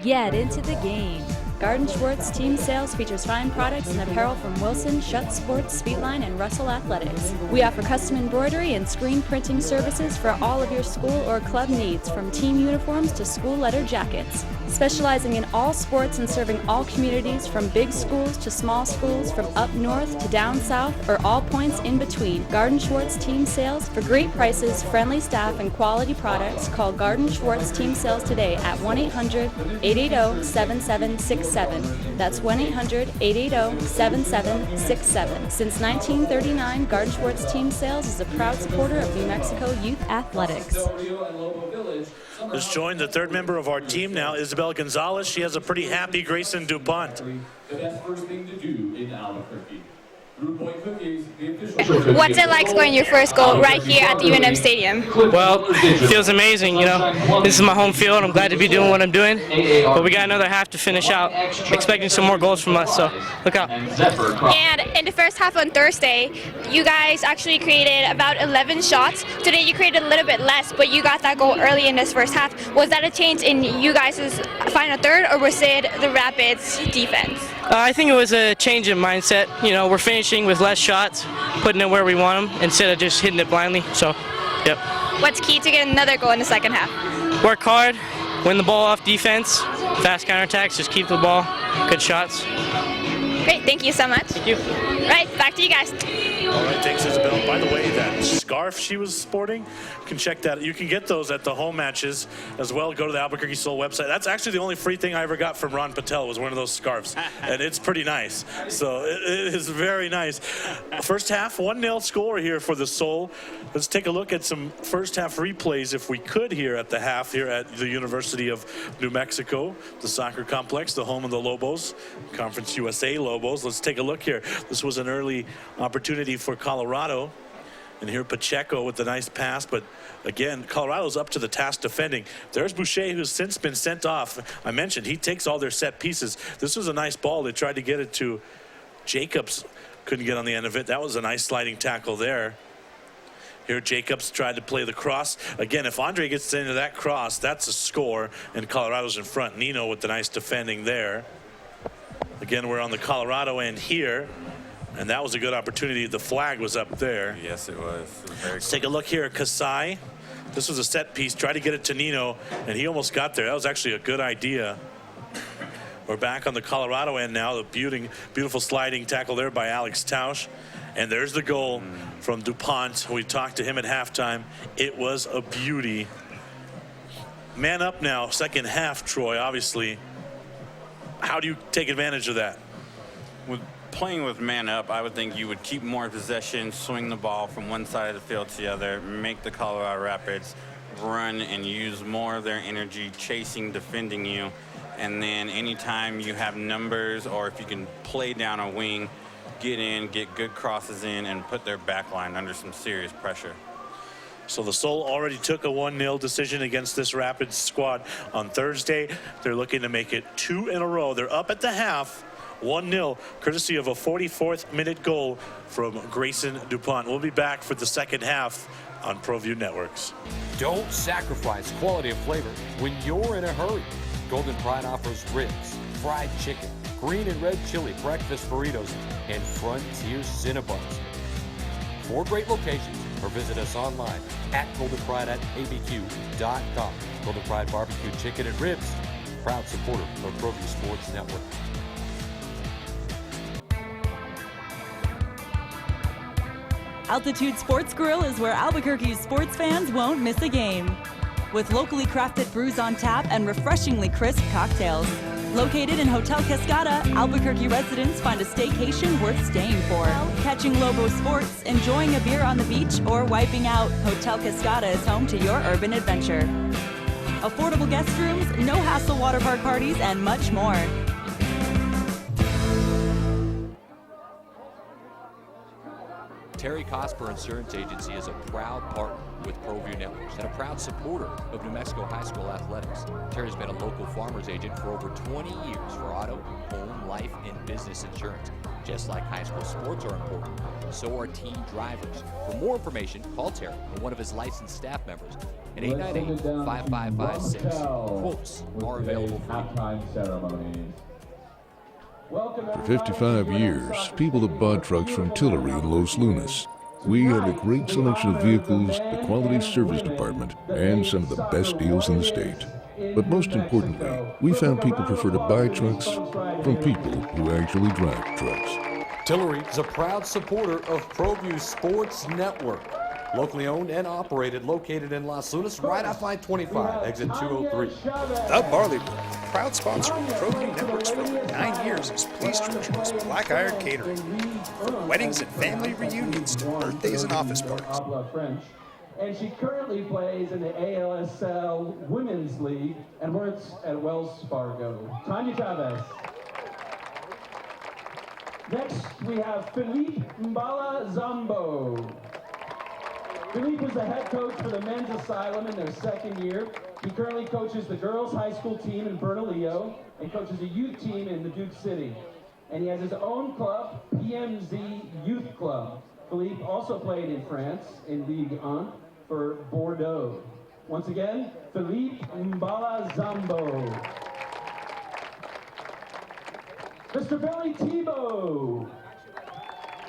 Get into the game. Garden Schwartz Team Sales features fine products and apparel from Wilson, Schutt Sports, Speedline, and Russell Athletics. We offer custom embroidery and screen printing services for all of your school or club needs, from team uniforms to school letter jackets. Specializing in all sports and serving all communities, from big schools to small schools, from up north to down south, or all points in between. Garden Schwartz Team Sales. For great prices, friendly staff, and quality products, call Garden Schwartz Team Sales today at 1-800-880-7767. That's 1-800-880-7767. Since 1939, Garden Schwartz Team Sales is a proud supporter of New Mexico youth athletics. Has joined the third member of our team now, Isabel Gonzalez. She has a pretty happy Grayson DuPont. The best first thing to do in Albuquerque. What's it like scoring your first goal right here at the UNM Stadium? Well, it feels amazing, you know. This is my home field. I'm glad to be doing what I'm doing. But we got another half to finish out. Expecting some more goals from us, so look out. And in the first half on Thursday, you guys actually created about 11 shots. Today you created a little bit less, but you got that goal early in this first half. Was that a change in you guys' final third, or was it the Rapids' defense? I think it was a change in mindset. You know, we're finishing with less shots, putting it where we want them instead of just hitting it blindly. So, yep. What's key to get another goal in the second half? Work hard, win the ball off defense, fast counterattacks, just keep the ball, good shots. Great, thank you so much. Thank you. Right, back to you guys. All right, thanks, Isabel. By the way, that scarf she was sporting, you can check that. You can get those at the home matches as well. Go to the Albuquerque Soul website. That's actually the only free thing I ever got from Ron Patel, was one of those scarves. And it's pretty nice. So it is very nice. First half, 1-0 score here for the Soul. Let's take a look at some first half replays, if we could, here at the half here at the University of New Mexico, the soccer complex, the home of the Lobos, Conference USA Lobos. Let's take a look here. This was an early opportunity for Colorado. And here Pacheco with the nice pass, but again, Colorado's up to the task defending. There's Boucher, who's since been sent off. I mentioned he takes all their set pieces. This was a nice ball. They tried to get it to Jacobs. Couldn't get on the end of it. That was a nice sliding tackle there. Here Jacobs tried to play the cross. Again, if Andre gets into that cross, that's a score, and Colorado's in front. Nino with the nice defending there. Again, we're on the Colorado end here. And that was a good opportunity. The flag was up there. Yes, it was. Let's take a look here at Kasai. This was a set piece. Tried to get it to Nino, and he almost got there. That was actually a good idea. We're back on the Colorado end now. The beautiful sliding tackle there by Alex Tausch. And there's the goal from DuPont. We talked to him at halftime. It was a beauty. Man up now, second half, Troy, obviously. How do you take advantage of that? Playing with man up, I would think you would keep more possession, swing the ball from one side of the field to the other, make the Colorado Rapids run and use more of their energy chasing, defending you. And then anytime you have numbers, or if you can play down a wing, get in, get good crosses in, and put their back line under some serious pressure. So the Soul already took a 1-0 decision against this Rapids squad on Thursday. They're looking to make it 2 in a row. They're up at the half. 1-0, courtesy of a 44th minute goal from Grayson DuPont. We'll be back for the second half on ProView Networks. Don't sacrifice quality of flavor when you're in a hurry. Golden Pride offers ribs, fried chicken, green and red chili breakfast burritos, and Frontier Cinnabons. 4 great locations, or visit us online at goldenpride@abq.com. Golden Pride Barbecue Chicken and Ribs, proud supporter of ProView Sports Network. Altitude Sports Grill is where Albuquerque's sports fans won't miss a game. With locally crafted brews on tap and refreshingly crisp cocktails. Located in Hotel Cascada, Albuquerque residents find a staycation worth staying for. Catching Lobo sports, enjoying a beer on the beach, or wiping out, Hotel Cascada is home to your urban adventure. Affordable guest rooms, no-hassle water park parties, and much more. Terry Cosper Insurance Agency is a proud partner with ProView Networks and a proud supporter of New Mexico High School athletics. Terry's been a local farmer's agent for over 20 years for auto, home, life, and business insurance. Just like high school sports are important, so are team drivers. For more information, call Terry or one of his licensed staff members at 898-5556. Quotes are available for you. For 55 years, people have bought trucks from Tillery in Los Lunas. We have a great selection of vehicles, a quality service department, and some of the best deals in the state. But most importantly, we found people prefer to buy trucks from people who actually drive trucks. Tillery is a proud supporter of ProView Sports Network. Locally owned and operated, located in Los Lunas, right off I-25, exit 203. The Barley Room, proud sponsor of ProView Networks for over 9 years, is pleased to introduce Black Iron Catering. From weddings and family reunions to birthdays and office parties. And she currently plays in the ALSL Women's League and works at Wells Fargo. Tanya Chavez. Next, we have Philippe Mbala Zambo. Philippe was the head coach for the men's asylum in their second year. He currently coaches the girls' high school team in Bernalillo and coaches a youth team in the Duke City. And he has his own club, PMZ Youth Club. Philippe also played in France in Ligue 1 for Bordeaux. Once again, Philippe Mbala Zambo. Mr. Billy Tebow.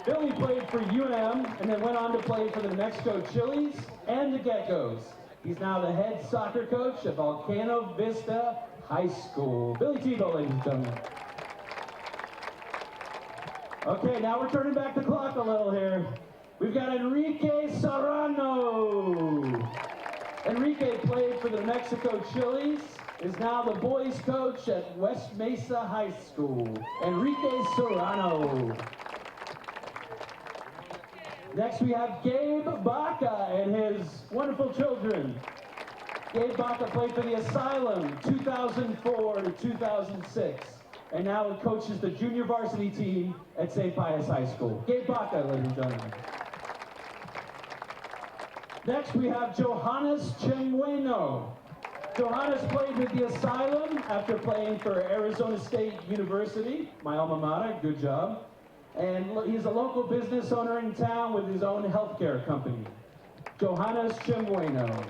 Billy played for UNM and then went on to play for the New Mexico Chili's and the Geckos. He's now the head soccer coach at Volcano Vista High School. Billy Tebow, ladies and gentlemen. Okay, now we're turning back the clock a little here. We've got Enrique Serrano. Enrique played for the New Mexico Chili's, is now the boys coach at West Mesa High School. Enrique Serrano. Next we have Gabe Baca and his wonderful children. Gabe Baca played for the Asylum 2004 to 2006 and now coaches the junior varsity team at St. Pius High School. Gabe Baca, ladies and gentlemen. Next we have Johannes Chemueno. Johannes played with the Asylum after playing for Arizona State University, my alma mater, good job. And he's a local business owner in town with his own healthcare company. Johannes Chemueno.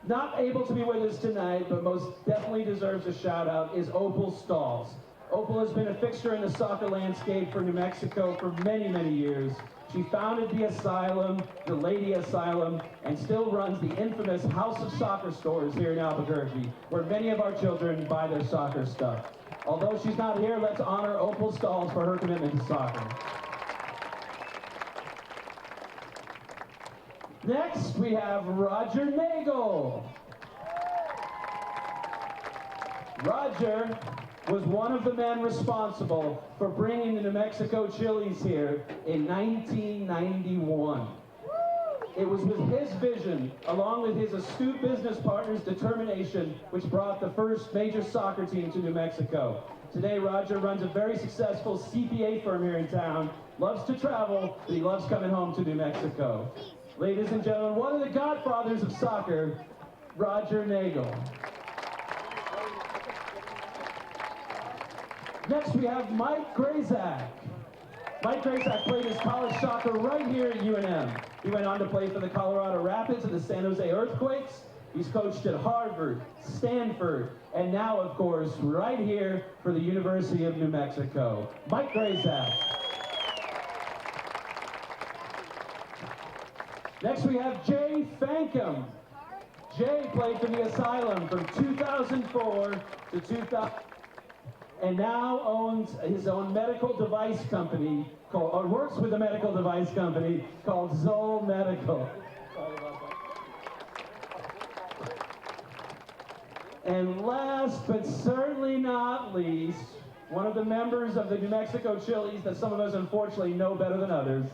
Not able to be with us tonight, but most definitely deserves a shout out, is Opal Stalls. Opal has been a fixture in the soccer landscape for New Mexico for many, many years. She founded the Asylum, the Lady Asylum, and still runs the infamous House of Soccer stores here in Albuquerque, where many of our children buy their soccer stuff. Although she's not here, let's honor Opal Stalls for her commitment to soccer. Next, we have Roger Nagel. Roger was one of the men responsible for bringing the New Mexico Chili's here in 1991. It was with his vision, along with his astute business partner's determination, which brought the first major soccer team to New Mexico. Today, Roger runs a very successful CPA firm here in town, loves to travel, but he loves coming home to New Mexico. Ladies and gentlemen, one of the godfathers of soccer, Roger Nagel. Next, we have Mike Grazak. Mike Grazak played his college soccer right here at UNM. He went on to play for the Colorado Rapids and the San Jose Earthquakes. He's coached at Harvard, Stanford, and now, of course, right here for the University of New Mexico. Mike Grazak. Next, we have Jay Fankum. Jay played for the Asylum from 2004 to 2000. And now owns his own medical device company, or works with a medical device company called Zoll Medical. And last but certainly not least, one of the members of the New Mexico Chili's that some of us unfortunately know better than others,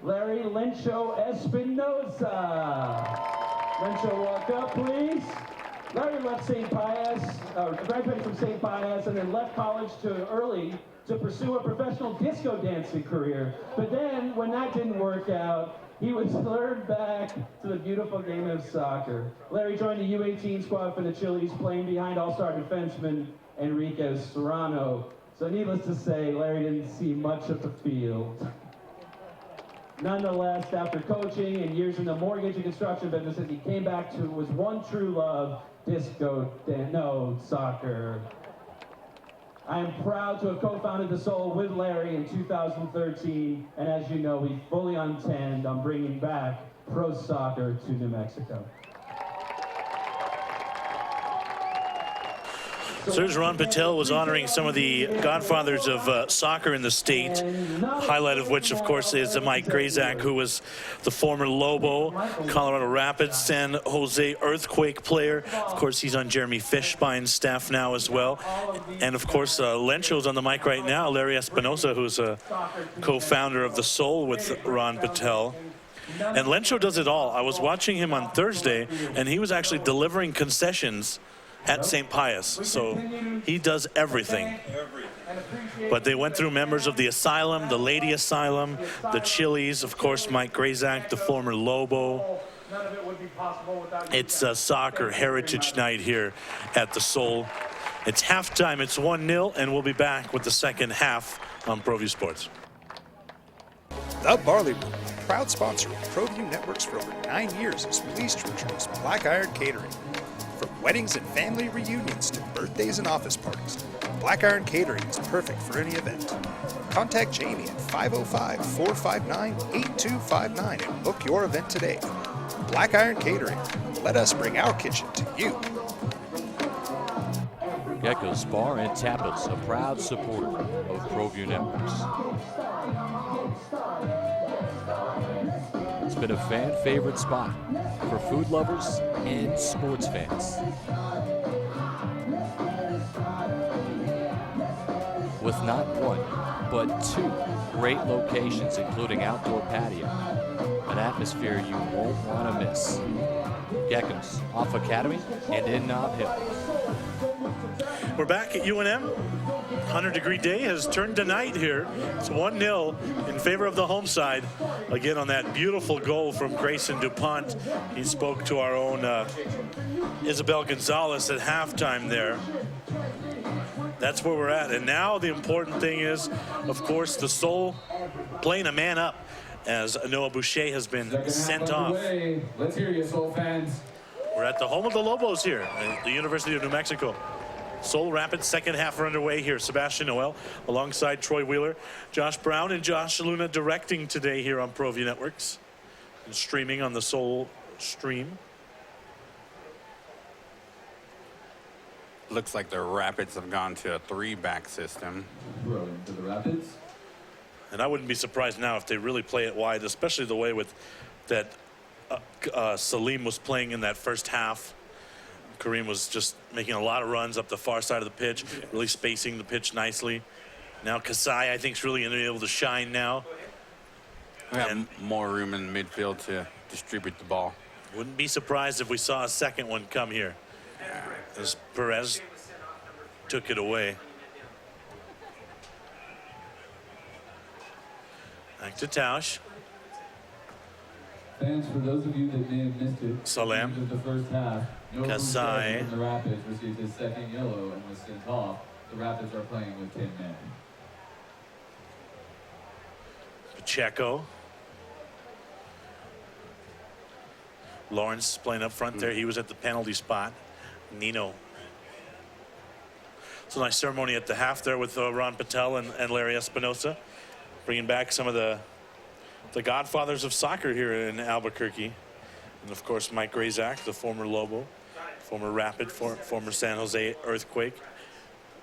Larry Lencho Espinosa. Lencho, walk up, please. Larry left St. Pius, graduated from St. Pius, and then left college early to pursue a professional disco dancing career. But then, when that didn't work out, He was lured back to the beautiful game of soccer. Larry joined the U18 squad for the Chili's, playing behind all-star defenseman Enrique Serrano. So needless to say, Larry didn't see much of the field. Nonetheless, after coaching and years in the mortgage and construction businesses, he came back to his one true love, soccer. I am proud to have co-founded The Soul with Larry in 2013, and as you know, we fully intend on bringing back pro soccer to New Mexico. Serge Ron Patel was honoring some of the godfathers of soccer in the state, highlight of which, of course, is Mike Grazak, who was the former Lobo, Colorado Rapids, San Jose Earthquake player. Of course, he's on Jeremy Fishbein's staff now as well. And, of course, Lencho's on the mic right now, Larry Espinosa, who's a co-founder of The Soul with Ron Patel. And Lencho does it all. I was watching him on Thursday, and he was actually delivering concessions at St. Pius, so he does everything. But they went through members of the Asylum, the Lady Asylum, the Chili's, of course, Mike Grazak, the former Lobo. It's a soccer heritage night here at the Soul. It's halftime, it's 1-0, and we'll be back with the second half on ProView Sports. The Barley Room, proud sponsor of ProView Networks for over 9 years, is pleased to introduce Black Iron Catering. From weddings and family reunions to birthdays and office parties, Black Iron Catering is perfect for any event. Contact Jamie at 505-459-8259 and book your event today. Black Iron Catering, let us bring our kitchen to you. Gecko's Bar and Tapas, a proud supporter of ProView Networks. It's been a fan favorite spot for food lovers and sports fans. With not one, but 2 great locations, including outdoor patio, an atmosphere you won't want to miss. Gecko's off Academy and in Nob Hill. We're back at UNM. 100-degree day has turned to night here. It's 1-0 in favor of the home side. Again, on that beautiful goal from Grayson DuPont. He spoke to our own Isabel Gonzalez at halftime there. That's where we're at. And now the important thing is, of course, the Soul playing a man up as Noah Boucher has been sent off. Let's hear you, Soul fans. We're at the home of the Lobos here at the University of New Mexico. Soul Rapids second half are underway here. Sebastian Noel alongside Troy Wheeler, Josh Brown and Josh Luna directing today here on ProView Networks and streaming on the Soul stream. Looks like the Rapids have gone to a 3-back system. Throw into the Rapids. And I wouldn't be surprised now if they really play it wide, especially the way with that Salim was playing in that first half. Kareem was just making a lot of runs up the far side of the pitch, really spacing the pitch nicely. Now Kasai, I think, is really going to be able to shine now. We have more room in midfield to distribute the ball. Wouldn't be surprised if we saw a second one come here, as Perez took it away. Back to Tausch. Fans, for those of you that may have missed it, Salem. of the first half, Kasai. From the Rapids received his second yellow and was sent off. The Rapids are playing with 10 men. Pacheco. Lawrence playing up front there. He was at the penalty spot. Nino. It's a nice ceremony at the half there with Ron Patel and Larry Espinosa, bringing back some of the godfathers of soccer here in Albuquerque. And of course, Mike Grazak, the former Lobo, former Rapid, former San Jose Earthquake,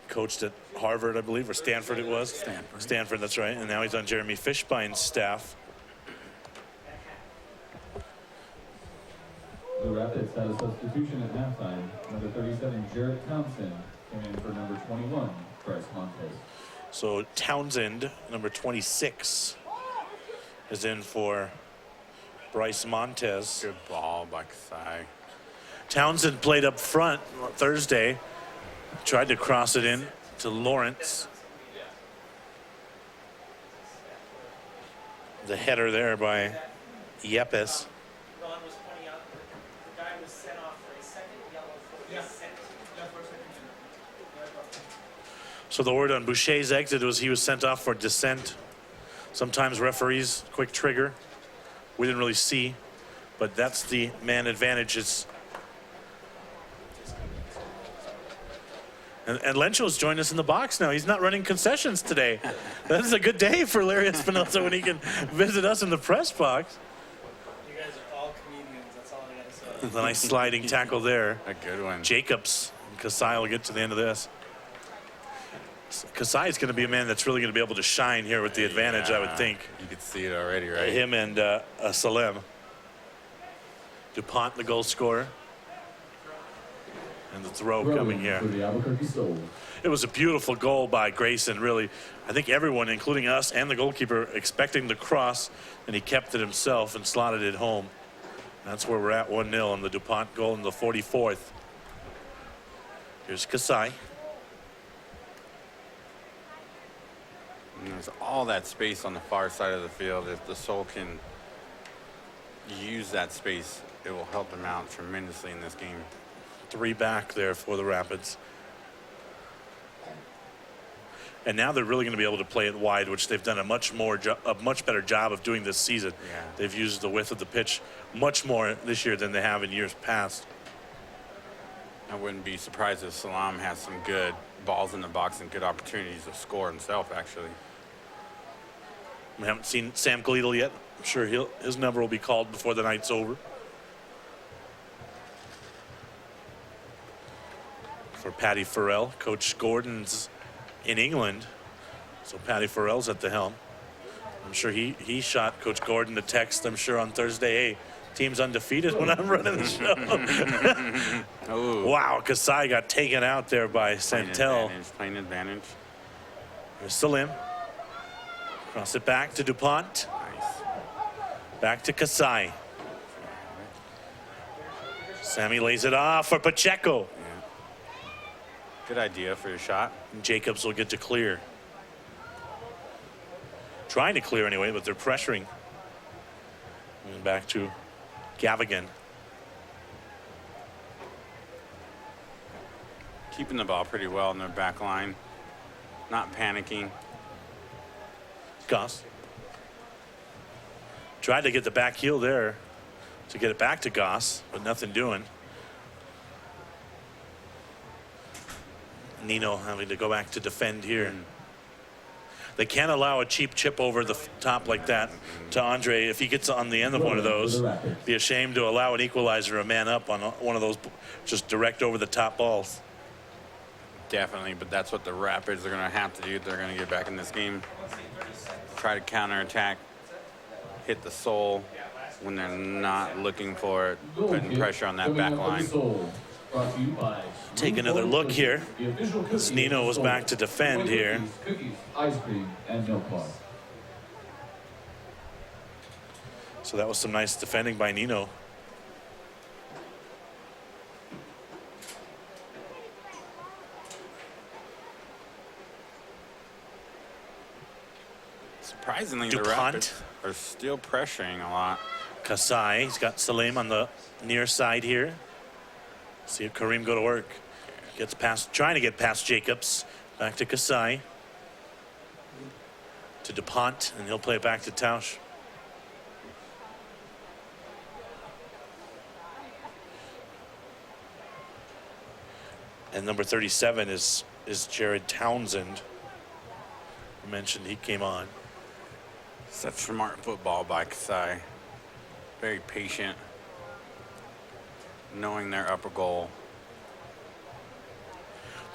coached at Harvard, I believe, or Stanford it was. Stanford, that's right. And now he's on Jeremy Fishbein's staff. The Rapids had a substitution at halftime. Number 37, Jarrett Townsend, came in for number 21, Bryce Montes. So Townsend, number 26, is in for Bryce Montes. Good ball by Kasai. Townsend played up front Thursday, tried to cross it in to Lawrence. The header there by Yepes. Ron was pointing out that the guy was sent off for a second yellow for dissent. So the word on Boucher's exit was he was sent off for dissent. Sometimes referees, quick trigger. We didn't really see, but that's the man advantage. And Lencho's joined us in the box now. He's not running concessions today. That is a good day for Larry Espinosa when he can visit us in the press box. You guys are all comedians. That's all I gotta say. It's a nice sliding tackle there. A good one. Jacobs and Kasai will get to the end of this. Kasai is going to be a man that's really going to be able to shine here with the advantage, I would think. You could see it already, right? Him and Salem. DuPont, the goal scorer. And the throw coming here. It was a beautiful goal by Grayson, really. I think everyone, including us and the goalkeeper, expecting the cross, and he kept it himself and slotted it home. That's where we're at, 1-0 on the DuPont goal in the 44th. Here's Kasai. And there's all that space on the far side of the field. If the Soul can use that space, it will help them out tremendously in this game. 3 back there for the Rapids. And now they're really going to be able to play it wide, which they've done a much better job of doing this season. Yeah. They've used the width of the pitch much more this year than they have in years past. I wouldn't be surprised if Salam has some good balls in the box and good opportunities to score himself, actually. We haven't seen Sam Gleedle yet. I'm sure his number will be called before the night's over. For Paddy Farrell, Coach Gordon's in England, so Paddy Farrell's at the helm. I'm sure he shot Coach Gordon a text, I'm sure, on Thursday, hey, team's undefeated when I'm running the show. Oh. Wow, Kasai got taken out there by Santel. Plain advantage. Here's Salim. Cross it back to DuPont. Nice. Back to Kasai. Sammy lays it off for Pacheco. Good idea for your shot. And Jacobs will get to clear. Trying to clear anyway, but they're pressuring. And back to Gavigan. Keeping the ball pretty well in their back line. Not panicking. Goss. Tried to get the back heel there to get it back to Goss, but nothing doing. Nino having to go back to defend here. They can't allow a cheap chip over the top like that to Andre. If he gets on the end of one of those, be ashamed to allow an equalizer, a man up on one of those just direct over the top balls. Definitely, but that's what the Rapids are going to have to do. They're going to get back in this game. Try to counterattack, hit the Soul when they're not looking for it, putting pressure on that back line. Take another look here. As Nino was back to defend here. So that was some nice defending by Nino. Surprisingly, DuPont. the Rapids are still pressuring a lot. Kasai, he's got Salim on the near side here. See if Kareem go to work. Gets past, trying to get past Jacobs. Back to Kasai. To DuPont, and he'll play it back to Tausch. And number 37 is Jared Townsend. I mentioned he came on. Such smart football by Kasai. Very patient. Knowing their upper goal.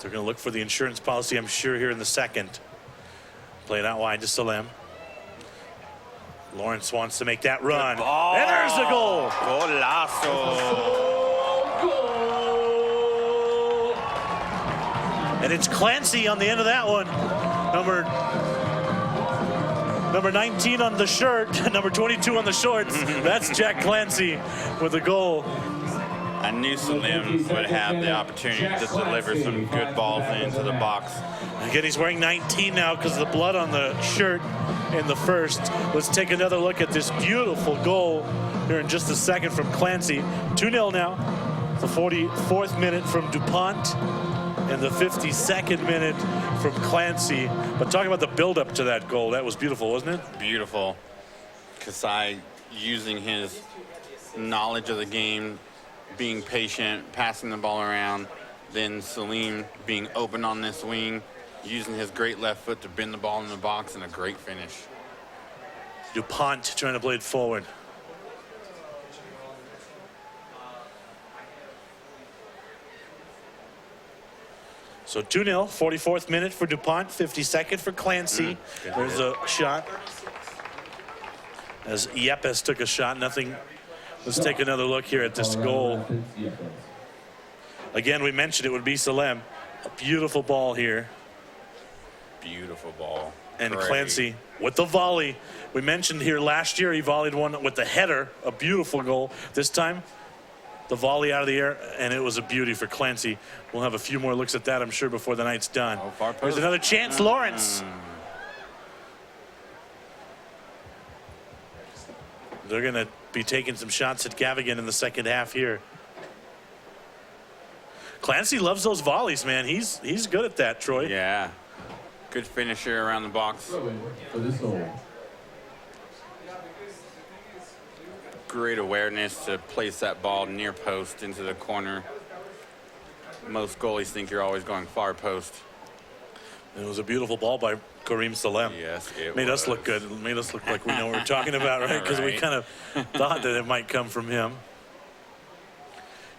They're going to look for the insurance policy, I'm sure, here in the second. Play it out wide to Salem. Lawrence wants to make that run. And there's the goal. Golazo. And it's Clancy on the end of that one. Number 19 on the shirt, number 22 on the shorts. That's Jack Clancy with the goal. I knew Salim would have the opportunity to deliver some good balls into the box. Again, he's wearing 19 now because of the blood on the shirt. in the first. Let's take another look at this beautiful goal here in just a second from Clancy. 2-0 now. The 44th minute from DuPont and the 52nd minute from Clancy. But talking about the build-up to that goal, that was beautiful, wasn't it? Beautiful. Kasai using his knowledge of the game, being patient, passing the ball around. Then Salim being open on this wing, using his great left foot to bend the ball in the box, and a great finish. DuPont trying to play it forward. So 2-0, 44th minute for DuPont, 52nd for Clancy. There's a shot. As Yepes took a shot, nothing. Let's take another look here at this goal. Again, we mentioned it would be Salem. A beautiful ball here. Beautiful ball. And Clancy with the volley. We mentioned here last year he volleyed one with the header, a beautiful goal. This time, the volley out of the air, and it was a beauty for Clancy. We'll have a few more looks at that, I'm sure, before the night's done. There's another chance, Lawrence. They're going to be taking some shots at Gavigan in the second half here. Clancy loves those volleys, man. He's good at that, Troy. Yeah. Good finisher around the box. Great awareness to place that ball near post into the corner. Most goalies think you're always going far post. It was a beautiful ball by Kareem Salem. Yes, it made us look good. It made us look like we know what we're talking about, right? Because we kind of thought that it might come from him.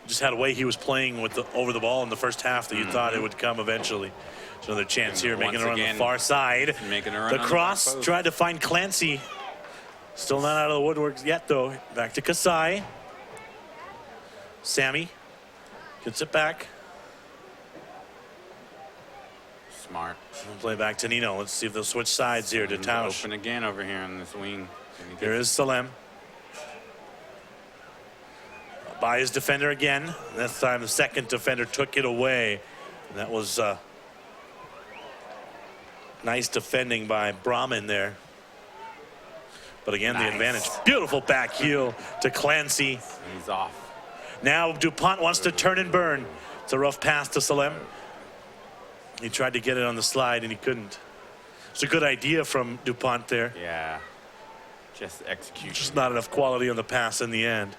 Just had a way he was playing with over the ball in the first half that you thought it would come eventually. There's another chance here, making it on the far side. The cross tried to find Clancy. Still not out of the woodworks yet, though. Back to Kasai. Sammy gets it back. Smart. Play back to Nino. Let's see if they'll switch sides here to Tausch. Open again over here on this wing. Here is Salem. By his defender again. This time the second defender took it away. And that was nice defending by Brahman there. But again, the advantage. Beautiful back heel to Clancy. He's off. Now DuPont wants to turn and burn. It's a rough pass to Salem. He tried to get it on the slide and he couldn't. It's a good idea from DuPont there. Yeah. Just execution. Just not enough quality on the pass in the end.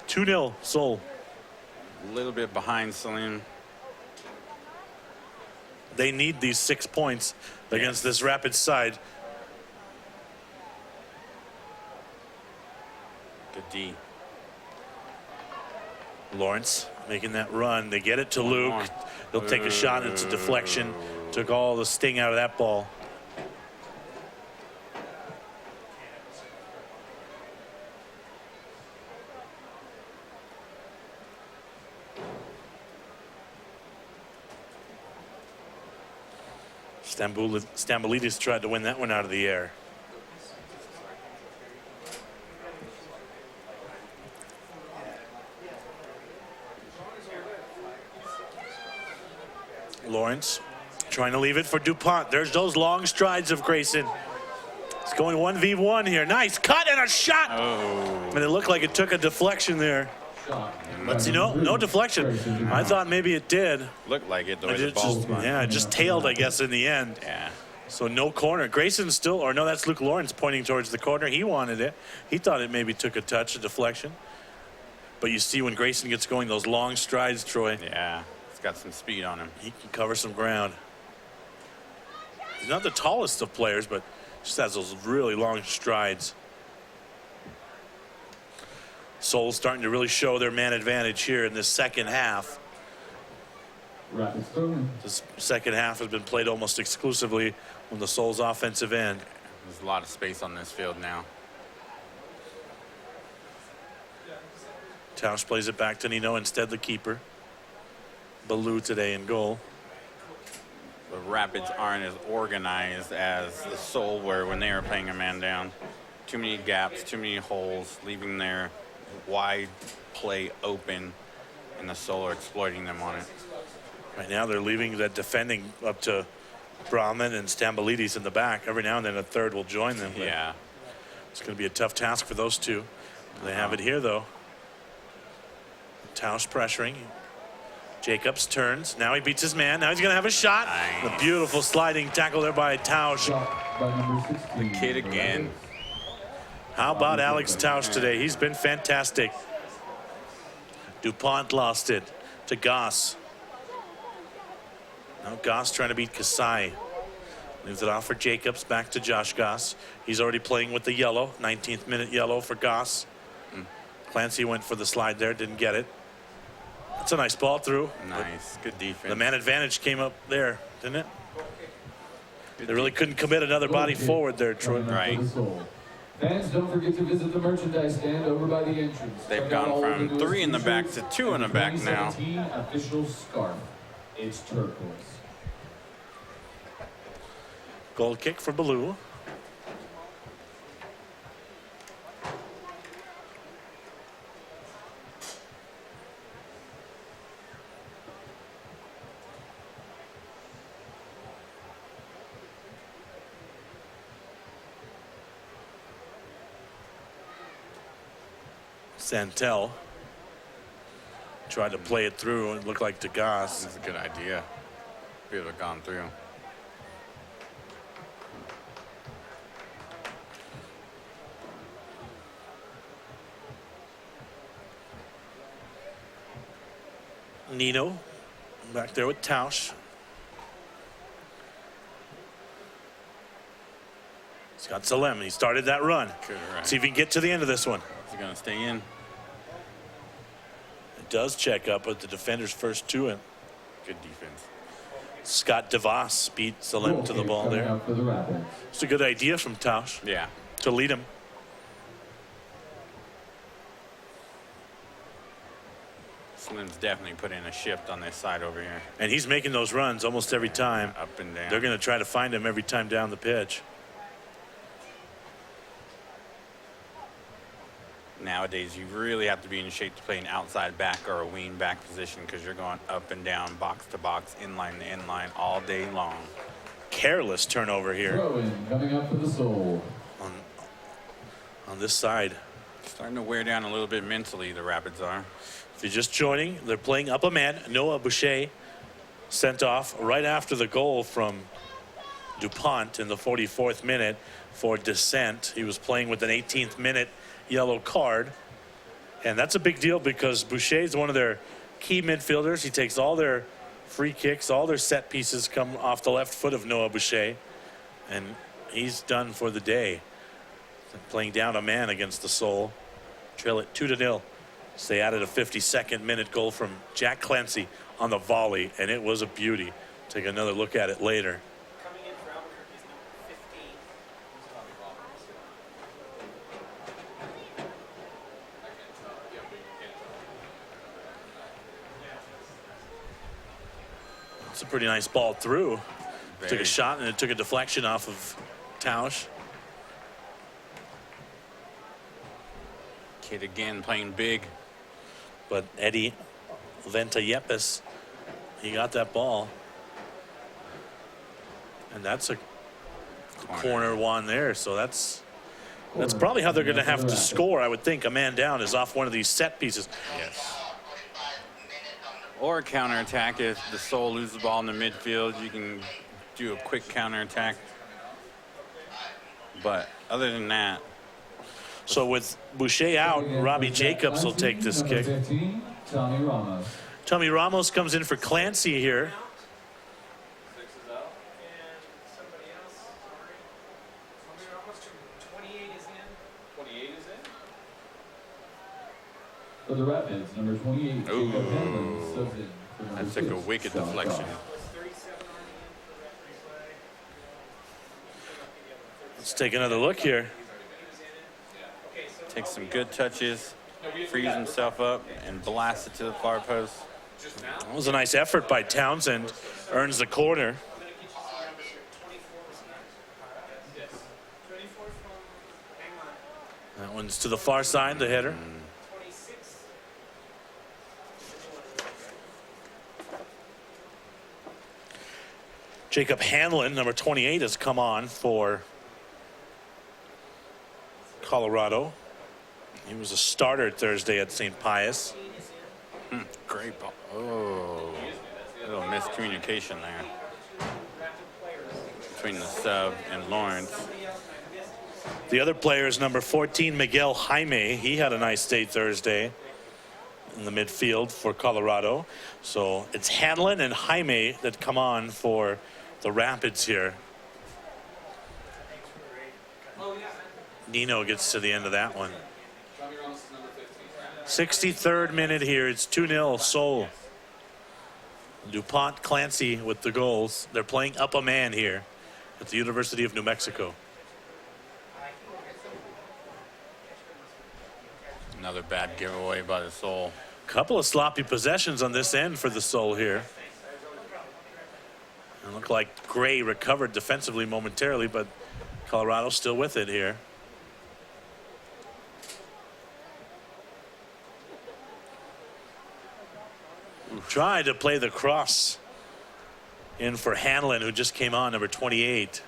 2-0, Seoul. A little bit behind Salim. They need these 6 points against this Rapid side. Good D. Lawrence making that run. They get it to Luke. He'll take a shot. It's a deflection. Took all the sting out of that ball. Stamboulidis tried to win that one out of the air. Lawrence trying to leave it for DuPont. There's those long strides of Grayson. It's going 1v1 here. Nice cut and a shot. And it looked like it took a deflection there. But see, no deflection. I thought maybe it did. Looked like it, though. It just tailed, I guess, in the end. Yeah. So no corner. Grayson still, or no, that's Luke Lawrence pointing towards the corner. He wanted it. He thought it maybe took a touch, a deflection. But you see when Grayson gets going, those long strides, Troy. Yeah. He's got some speed on him. He can cover some ground. He's not the tallest of players, but just has those really long strides. Seoul starting to really show their man advantage here in this second half. This second half has been played almost exclusively on the Seoul's offensive end. There's a lot of space on this field now. Tausch plays it back to Nino, instead the keeper. Baloo today in goal. The Rapids aren't as organized as the Seoul were when they were playing a man down. Too many gaps, too many holes, leaving their wide play open, and the Seoul are exploiting them on it. Right now they're leaving that defending up to Brahman and Stambolides in the back. Every now and then a third will join them. Yeah. It's going to be a tough task for those two. They have it here, though. Tausch pressuring. Jacobs turns. Now he beats his man. Now he's going to have a shot. Nice. A beautiful sliding tackle there by Tausch. The kid again. How about Alex Tausch today? He's been fantastic. DuPont lost it to Goss. Now Goss trying to beat Kasai. Leaves it off for Jacobs. Back to Josh Goss. He's already playing with the yellow. 19th minute yellow for Goss. Clancy went for the slide there. Didn't get it. That's a nice ball through. Nice. Good defense. The man advantage came up there, didn't it? They really couldn't commit another body forward there, Troy. Right. Fans, don't forget to visit the merchandise stand over by the entrance. They've gone from 3 in the back to 2 in the back now. Official scarf. It's turquoise. Goal kick for Blue. Santel tried to play it through and it looked like Degas. That's a good idea. Be able to have gone through. Nino back there with Tausch. He's got Salem. He started that run. See if he can get to the end of this one. Is he going to stay in? It does check up, but the defender's first to him. Good defense. Scott DeVos beat Salem to the ball there. It's a good idea from Tausch. Yeah. To lead him. Slim's definitely put in a shift on this side over here. And he's making those runs almost every time. Up and down. They're going to try to find him every time down the pitch. Nowadays, you really have to be in shape to play an outside back or a wing back position because you're going up and down, box to box, inline to inline all day long. Careless turnover here. Throw-in coming up for the Soul. On this side. Starting to wear down a little bit mentally, the Rapids are. If you're just joining, they're playing up a man. Noah Boucher sent off right after the goal from DuPont in the 44th minute for dissent. He was playing with an 18th minute yellow card. And that's a big deal because Boucher is one of their key midfielders. He takes all their free kicks, all their set pieces come off the left foot of Noah Boucher. And he's done for the day. Playing down a man against the Soul. Trail it 2-0. So they added a 52nd minute goal from Jack Clancy on the volley, and it was a beauty. Take another look at it later. Coming in for Albuquerque is number 15. It's a pretty nice ball through. Took a shot, and it took a deflection off of Tausch. Kid again playing big. But Eddie Venta Yepes, he got that ball. And that's a corner one there. So that's probably how they're going to have to score, I would think. A man down is off one of these set pieces. Yes. Or a counterattack. If the Soul lose the ball in the midfield, you can do a quick counterattack. But other than that. So with Boucher out, Robbie Jacobs will take this kick. 15, Tommy Ramos. Tommy Ramos comes in for Clancy here. For the Rapids, number 28, Jacob Hanlon subs in for number That's like a 6, wicked Sean deflection. Cross. Let's take another look here. Takes some good touches, frees himself up, and blasts it to the far post. That was a nice effort by Townsend. Earns the corner. That one's to the far side, the header. Jacob Hanlon, number 28, has come on for Colorado. He was a starter Thursday at St. Pius. Great ball. Oh, a little miscommunication there between the sub and Lawrence. The other player is number 14, Miguel Jaime. He had a nice day Thursday in the midfield for Colorado. So it's Hanlon and Jaime that come on for the Rapids here. Nino gets to the end of that one. 63rd minute here. It's 2-0 Seoul. DuPont Clancy with the goals. They're playing up a man here at the University of New Mexico. Another bad giveaway by the Seoul. Couple of sloppy possessions on this end for the Seoul here. It looked like Gray recovered defensively momentarily, but Colorado still with it here. Tried to play the cross in for Hanlon, who just came on, number 28.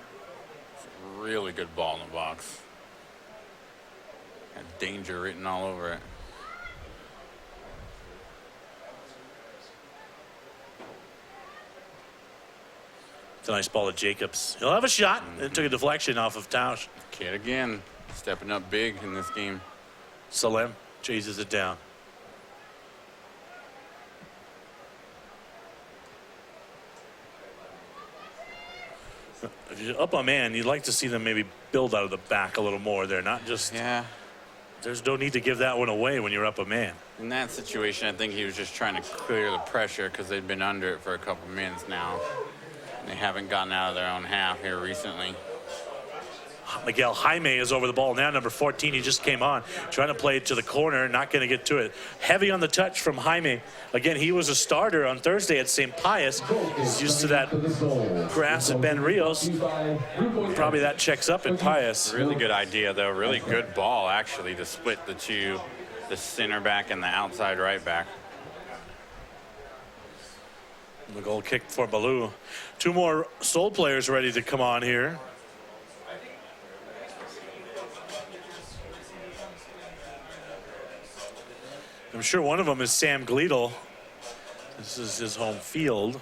Really good ball in the box. Had danger written all over it. It's a nice ball to Jacobs. He'll have a shot. It took a deflection off of Tausch. Kid again, stepping up big in this game. Salem chases it down. If you're up a man, you'd like to see them maybe build out of the back a little more. They're not just. Yeah. There's no need to give that one away when you're up a man. In that situation, I think he was just trying to clear the pressure because they've been under it for a couple minutes now. And they haven't gotten out of their own half here recently. Miguel Jaime is over the ball now, number 14. He just came on, trying to play it to the corner, not going to get to it. Heavy on the touch from Jaime. Again, he was a starter on Thursday at St. Pius. He's used to that grass at Ben Rios. Probably that checks up at Pius. Really good idea, though. Really good ball, actually, to split the two, the center back and the outside right back. The goal kick for Baloo. Two more Seoul players ready to come on here. I'm sure one of them is Sam Gleedle. This is his home field.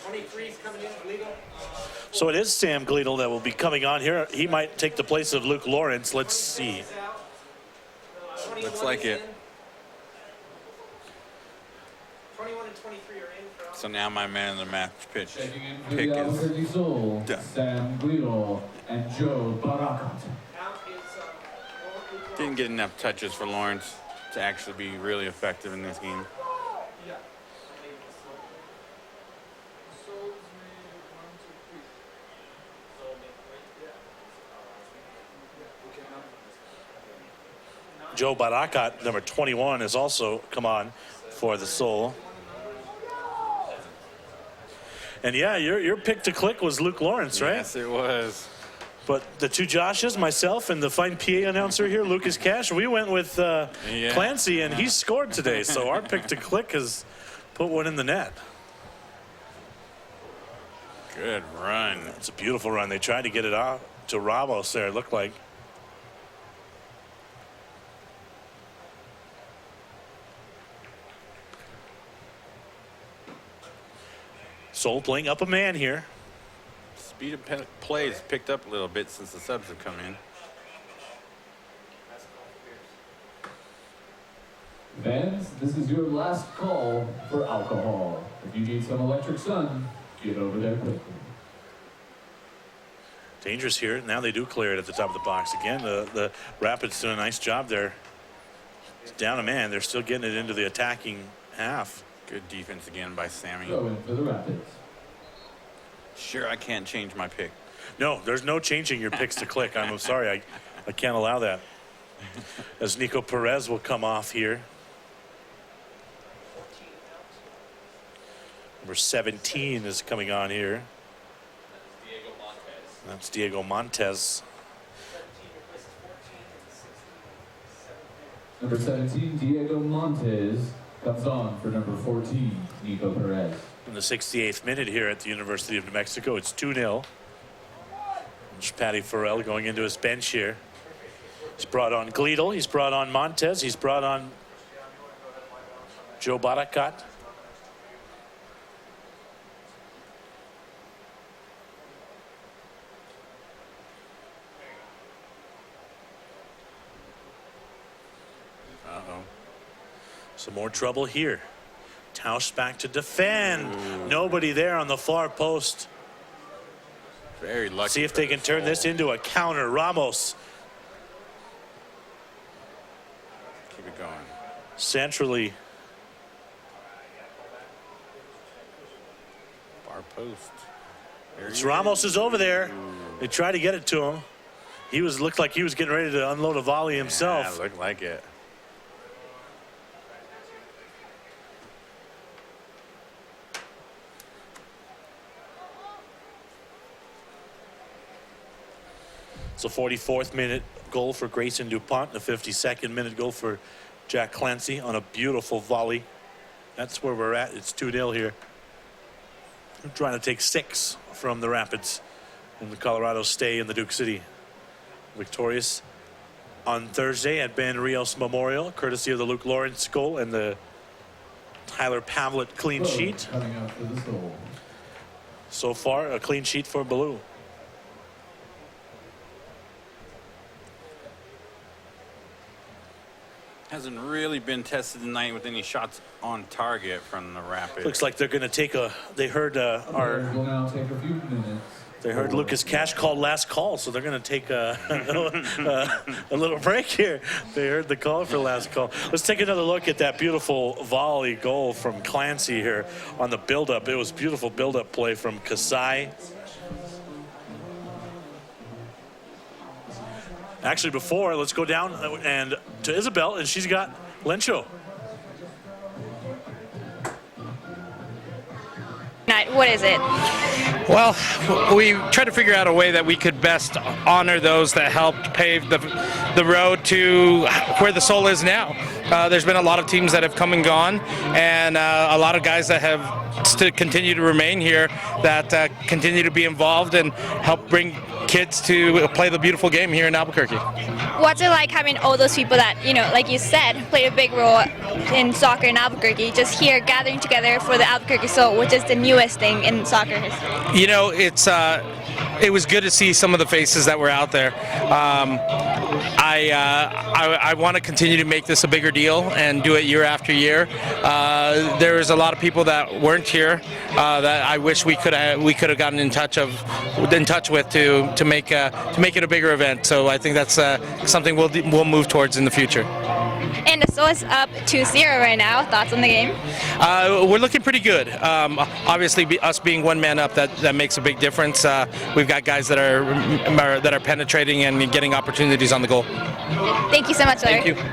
23's coming in, Gleedle. So it is Sam Gleedle that will be coming on here. He might take the place of Luke Lawrence. Let's see. Looks like it. 21 and 23 are in. So now my man in the match pick is done. Sam Gleedle and Joe Barakat. Didn't get enough touches for Lawrence to actually be really effective in this game. Joe Barakat, number 21, has also come on for the Seoul. And yeah, your pick to click was Luke Lawrence, right? Yes, it was. But the two Joshes, myself, and the fine PA announcer here, Lucas Cash, we went with Clancy, and he scored today. So our pick to click has put one in the net. Good run. It's a beautiful run. They tried to get it out to Ramos there, it looked like. Seoul playing up a man here. Speed of play has picked up a little bit since the subs have come in. Fans, this is your last call for alcohol. If you need some electric sun, get over there quickly. Dangerous here. Now they do clear it at the top of the box. Again, the Rapids doing a nice job there. It's down a man. They're still getting it into the attacking half. Good defense again by Sammy. Going for the Rapids. Sure, I can't change my pick. No, there's no changing your picks to click. I'm sorry, I can't allow that. As Nico Perez will come off here. Number 17 is coming on here. That's Diego Montes. Number 17, Diego Montes, comes on for number 14, Nico Perez. in the 68th minute here at the University of New Mexico. It's 2-0. Patty Farrell going into his bench here. He's brought on Gleedle. He's brought on Montez. He's brought on Joe Barakat. Some more trouble here. Tausch back to defend. Ooh. Nobody there on the far post. Very lucky. See if they can turn this into a counter. Ramos. Keep it going. Centrally. Far post. It's Ramos is over there. Ooh. They try to get it to him. He looked like he was getting ready to unload a volley himself. Yeah, looked like it. It's a 44th minute goal for Grayson DuPont, the 52nd minute goal for Jack Clancy on a beautiful volley. That's where we're at. It's 2-0 here. I'm trying to take 6 from the Rapids, and the Colorado stay in the Duke City. Victorious on Thursday at Ben Rios Memorial, courtesy of the Luke Lawrence goal and the Tyler Pavlet clean sheet. So far, a clean sheet for Baloo. Hasn't really been tested tonight with any shots on target from the Rapids. Looks like they're going to take a. They heard We'll now take a few minutes. They heard Lucas Cash called last call, so they're going to take a little break here. They heard the call for last call. Let's take another look at that beautiful volley goal from Clancy here on the buildup. It was beautiful buildup play from Kasai. Actually, before, let's go down and to Isabel, and she's got Lencho. What is it? Well, we tried to figure out a way that we could best honor those that helped pave the road to where the Soul is now. There's been a lot of teams that have come and gone, and a lot of guys that have to continue to remain here that continue to be involved and help bring kids to play the beautiful game here in Albuquerque. What's it like having all those people that, you know, like you said, played a big role in soccer in Albuquerque, just here gathering together for the Albuquerque Soul, which is the newest thing in soccer history? You know, it was good to see some of the faces that were out there. I want to continue to make this a bigger deal and do it year after year. There's a lot of people that weren't here that I wish we could have gotten in touch with to make it a bigger event. So I think that's something we'll move towards in the future. And the Soul is up 2-0 right now. Thoughts on the game? We're looking pretty good. Obviously, us being one man up, that makes a big difference. We've got guys that are penetrating and getting opportunities on the goal. Thank you so much, Larry. Thank you.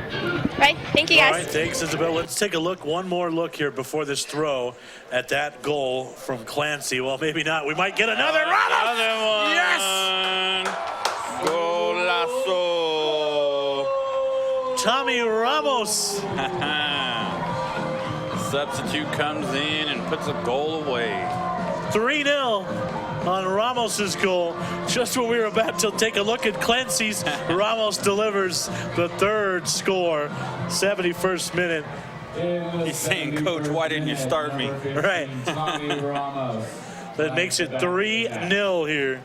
Right, thank you guys. All right, thanks, Isabel. Let's take a look, one more look here before this throw at that goal from Clancy. Well, maybe not. We might get another run. Another one. Yes! Golazo. Tommy Ramos. Substitute comes in and puts a goal away. 3-0 on Ramos's goal. Just when we were about to take a look at Clancy's, Ramos delivers the third score, 71st minute. He's saying, Coach, why didn't you start me? Right. That makes it 3-0 here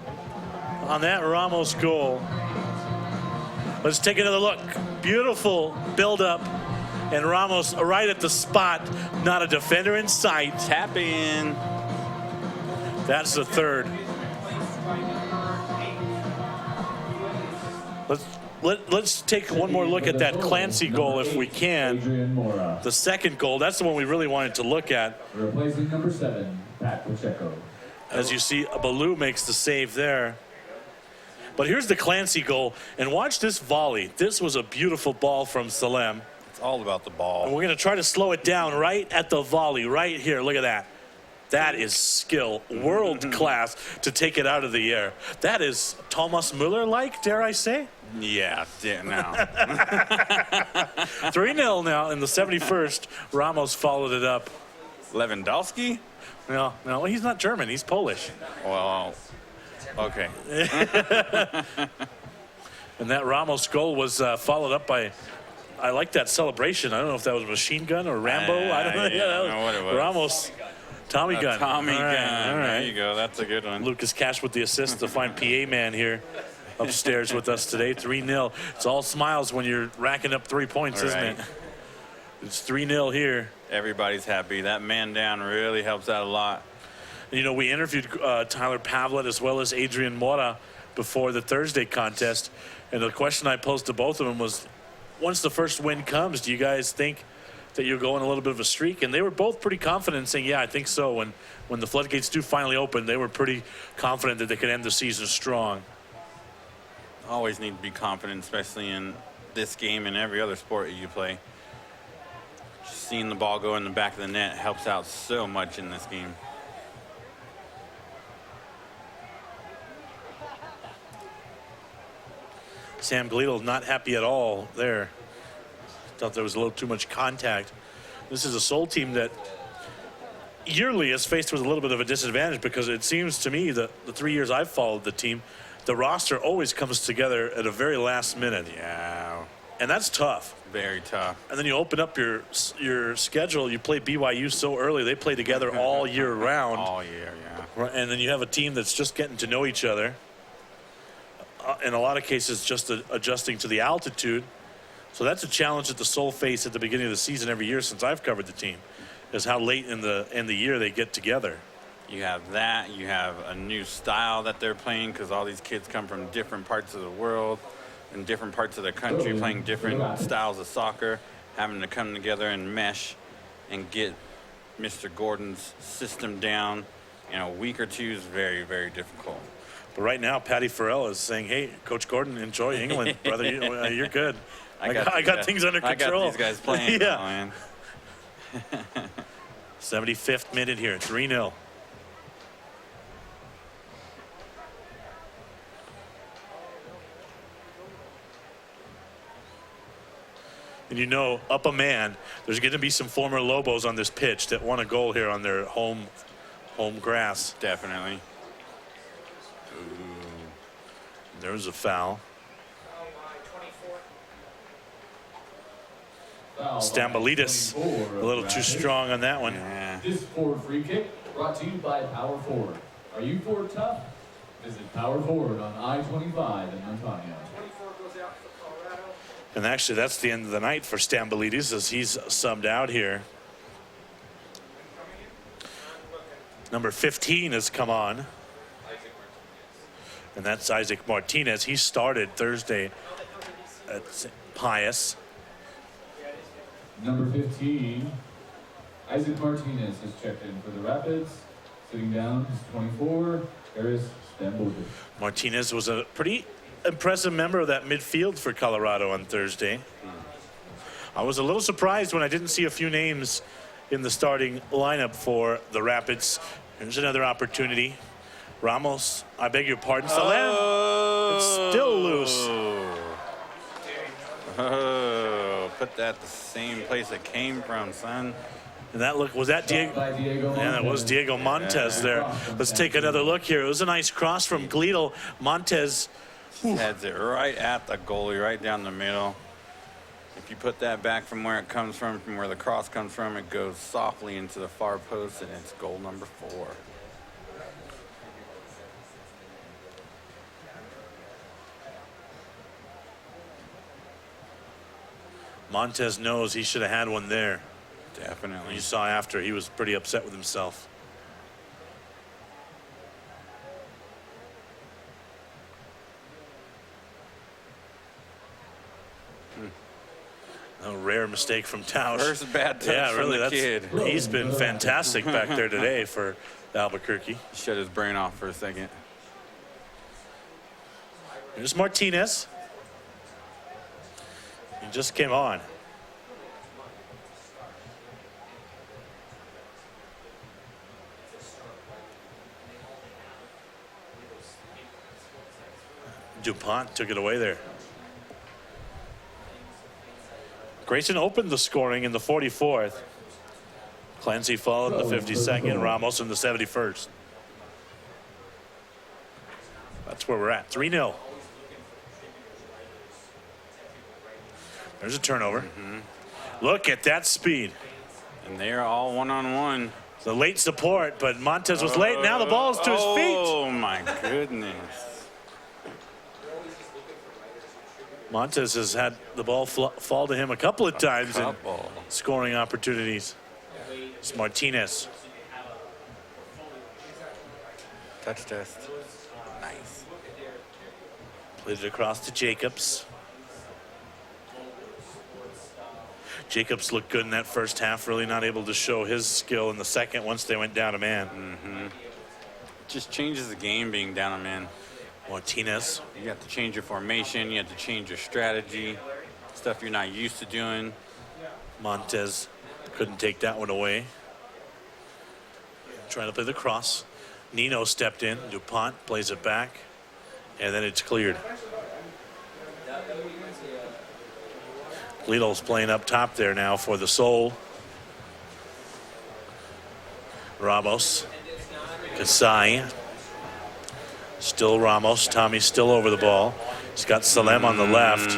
on that Ramos goal. Let's take another look. Beautiful build-up, and Ramos right at the spot. Not a defender in sight. Tap in. That's the third. Let's take one more look at that Clancy goal if we can. The second goal, that's the one we really wanted to look at. Replacing number 7, Pat Pacheco. As you see, Baloo makes the save there. But here's the Clancy goal, and watch this volley. This was a beautiful ball from Salem. It's all about the ball. And we're going to try to slow it down right at the volley, right here. Look at that. That is skill, world class to take it out of the air. That is Thomas Müller-like, dare I say? Yeah, no. 3-0 now in the 71st. Ramos followed it up. Lewandowski? No, he's not German. He's Polish. Well, okay. And that Ramos goal was followed up by, I like that celebration. I don't know if that was a machine gun or Rambo. I don't know. I don't know what it was. Ramos, Tommy gun. Tommy gun. All right. There you go. That's a good one. Lucas Cash with the assist, the fine PA man here upstairs with us today. 3-0. It's all smiles when you're racking up 3 points, isn't it? It's 3-0 here. Everybody's happy. That man down really helps out a lot. You know, we interviewed Tyler Pavlet as well as Adrian Mora before the Thursday contest. And the question I posed to both of them was, once the first win comes, do you guys think that you're going a little bit of a streak? And they were both pretty confident saying, yeah, I think so. When the floodgates do finally open, they were pretty confident that they could end the season strong. Always need to be confident, especially in this game and every other sport that you play. Just seeing the ball go in the back of the net helps out so much in this game. Sam Gleadle not happy at all there. Thought there was a little too much contact. This is a Seoul team that yearly is faced with a little bit of a disadvantage, because it seems to me that the 3 years I've followed the team, the roster always comes together at a very last minute. Yeah. And that's tough. Very tough. And then you open up your schedule. You play BYU so early. They play together all year round. All year, yeah. And then you have a team that's just getting to know each other. In a lot of cases, just adjusting to the altitude. So that's a challenge that the Seoul face at the beginning of the season every year since I've covered the team, is how late in the year they get together. You have that. You have a new style that they're playing, because all these kids come from different parts of the world and different parts of the country, playing different styles of soccer, having to come together and mesh and get Mr. Gordon's system down in a week or two is very, very difficult. But right now, Patty Farrell is saying, hey, Coach Gordon, enjoy England, brother. You're good. I got things under control. I got these guys playing. Yeah. Man. 75th minute here, 3-0. And you know, up a man, there's going to be some former Lobos on this pitch that won a goal here on their home grass. Definitely. There's a foul. Stambolitis a little too strong on that one. Yeah. This Ford free kick brought to you by Power Ford. Are you Ford tough? Visit Power Ford on I-25 in Montana. And actually, that's the end of the night for Stambolitis as he's subbed out here. Number 15 has come on. And that's Isaac Martinez. He started Thursday at Pius. Number 15, Isaac Martinez has checked in for the Rapids. Sitting down is 24, Harris Stambolitis. Martinez was a pretty impressive member of that midfield for Colorado on Thursday. I was a little surprised when I didn't see a few names in the starting lineup for the Rapids. Here's another opportunity. Ramos, I beg your pardon, Salem. It's still loose. Oh, put that the same place it came from, son. And that look, was that Diego? Yeah, that was Diego Montes there. Let's take another look here. It was a nice cross from Gleadle. Montes heads it right at the goalie, right down the middle. If you put that back from where it comes from where the cross comes from, it goes softly into the far post, and it's goal number 4. Montez knows he should have had one there. Definitely. You saw after, he was pretty upset with himself. A rare mistake from Tausch. First bad touch yeah, from really, the kid. He's been fantastic back there today for Albuquerque. Shut his brain off for a second. Here's Martinez. He just came on. DuPont took it away there. Grayson opened the scoring in the 44th. Clancy followed in the 52nd, Ramos in the 71st. That's where we're at, 3-0. There's a turnover. Look at that speed. And they are all one-on-one. The late support, but Montez was late. Now the ball's to his feet. Oh, my goodness. Montez has had the ball fall to him a couple of times in scoring opportunities. It's Martinez. Touch test. Nice. Played it across to Jacobs. Jacobs looked good in that first half, really not able to show his skill in the second once they went down a man. Just changes the game being down a man. Martinez. You have to change your formation. You have to change your strategy. Stuff you're not used to doing. Montez couldn't take that one away. Trying to play the cross. Nino stepped in. DuPont plays it back. And then it's cleared. Little's playing up top there now for the Soul. Ramos. Kasai. Still Ramos. Tommy's still over the ball. He's got Salem on the left.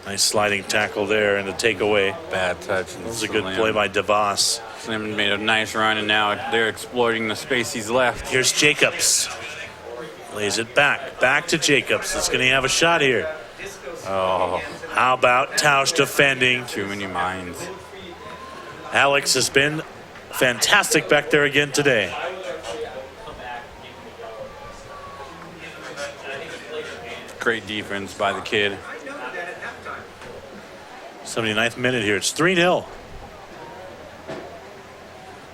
Nice sliding tackle there and a takeaway. Bad touch. That was a good play by DeVos. Slim made a nice run, and now they're exploiting the space he's left. Here's Jacobs. Lays it back. Back to Jacobs. It's going to have a shot here. Oh. How about Tausch defending? Too many minds. Alex has been fantastic back there again today. Great defense by the kid. 79th minute here. It's 3-0.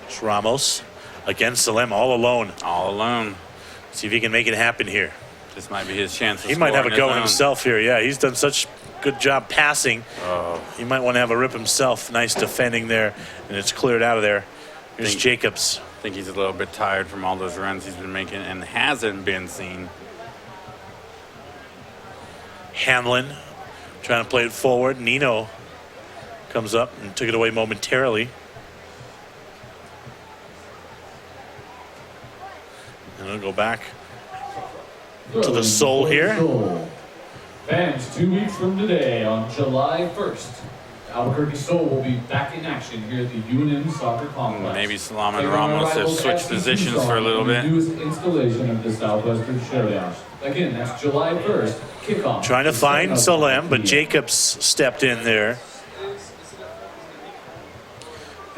It's Ramos against Salem all alone. All alone. See if he can make it happen here. This might be his chance to He might have a go himself here. Yeah, he's done such good job passing. He might want to have a rip himself. Nice defending there, and it's cleared out of there. Here's Jacobs. I think he's a little bit tired from all those runs he's been making and hasn't been seen. Hanlon trying to play it forward. Nino comes up and took it away momentarily. And it'll go back to the Soul here. Fans, 2 weeks from today on July 1st, Albuquerque Soul will be back in action here at the UNM Soccer Complex. Maybe Salam and Ramos have switched positions for a little bit. The newest installation of the Southwestern Showdown. Again, that's July 1st, kickoff. Trying to find Salem, but Jacobs stepped in there.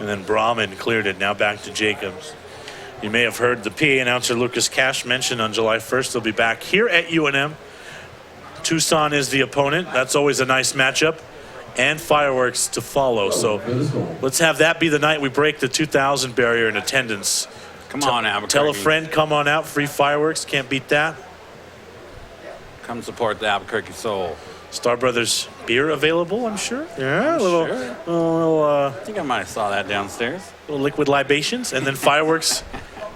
And then Brahman cleared it. Now back to Jacobs. You may have heard the PA announcer Lucas Cash mention on July 1st they'll be back here at UNM. Tucson is the opponent. That's always a nice matchup. And fireworks to follow. So let's have that be the night we break the 2,000 barrier in attendance. Come on, Albuquerque. Tell a friend, come on out. Free fireworks. Can't beat that. Come support the Albuquerque Soul. Star Brothers beer available, I'm sure. Yeah, I think I might have saw that downstairs. Little liquid libations and then fireworks.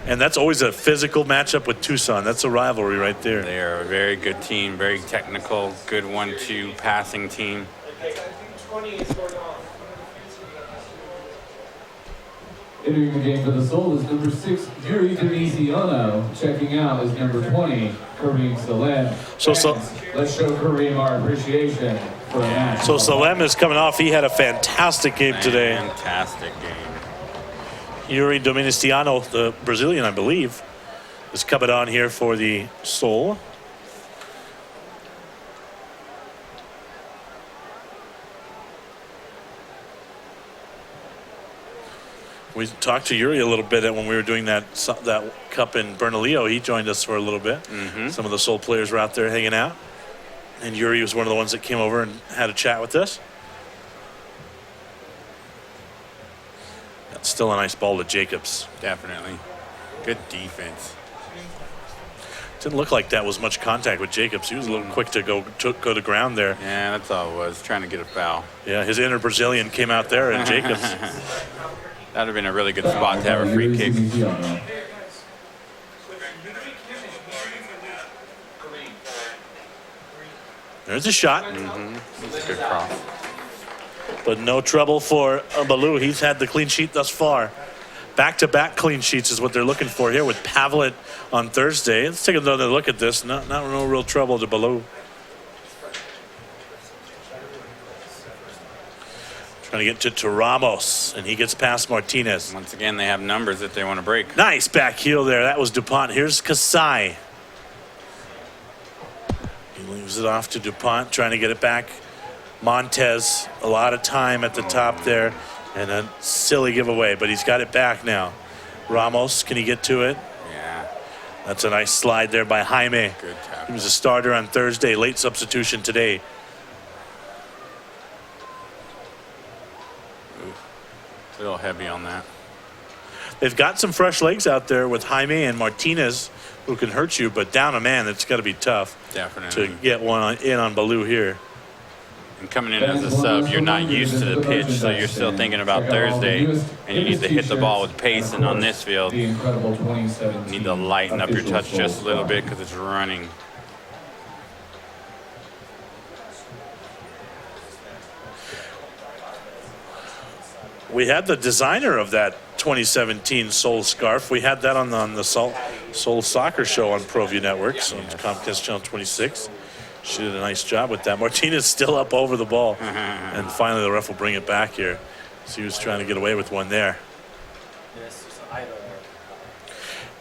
And that's always a physical matchup with Tucson. That's a rivalry right there. They are a very good team, very technical, good 1-2 passing team. Entering the game for the Soul is number 6, Yuri Denisiano. Checking out is number 20, Kareem Salem. Let's show Kareem our appreciation for the match. So Salem is coming off. He had a fantastic game today. Fantastic game. Yuri Doministiano, the Brazilian, I believe, is coming on here for the Soul. We talked to Yuri a little bit when we were doing that cup in Bernalillo. He joined us for a little bit. Some of the Soul players were out there hanging out. And Yuri was one of the ones that came over and had a chat with us. That's still a nice ball to Jacobs. Definitely. Good defense. Didn't look like that was much contact with Jacobs. He was a little quick to go to ground there. Yeah, that's all it was, trying to get a foul. Yeah, his inner Brazilian came out there, and Jacobs. That would have been a really good spot to have a free kick. There's a shot. That's a good cross. But no trouble for Baloo. He's had the clean sheet thus far. Back-to-back clean sheets is what they're looking for here with Pavlet on Thursday. Let's take another look at this. No real trouble to Baloo. Trying to get to Ramos, and he gets past Martinez. Once again, they have numbers that they want to break. Nice back heel there. That was DuPont. Here's Kasai. He leaves it off to DuPont, trying to get it back. Montez, a lot of time at the top there, and a silly giveaway, but he's got it back now. Ramos, can he get to it? Yeah. That's a nice slide there by Jaime. Good tap. He was a starter on Thursday, late substitution today. A little heavy on that. They've got some fresh legs out there with Jaime and Martinez who can hurt you, but down a man, it's got to be tough. Definitely. To get one in on Baloo here. And coming in as a sub, you're not used to the pitch, so you're still thinking about Thursday, and you need to hit the ball with pace. And on this field, you need to lighten up your touch just a little bit because it's running. We had the designer of that 2017 Soul scarf. We had that on the Soul Soccer Show on ProView Networks on Comcast Channel 26. She did a nice job with that. Martinez still up over the ball. And finally the ref will bring it back here. So he was trying to get away with one there.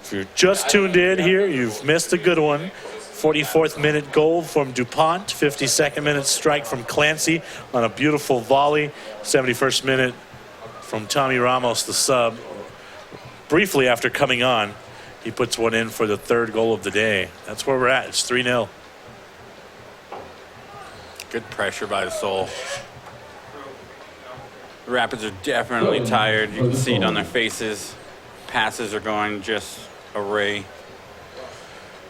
If you're just tuned in here, you've missed a good one. 44th minute goal from DuPont. 52nd minute strike from Clancy on a beautiful volley. 71st minute from Tommy Ramos, the sub. Briefly after coming on, he puts one in for the third goal of the day. That's where we're at. It's 3-0. Good pressure by the Soul. The Rapids are definitely tired. You can see it on their faces. Passes are going just array.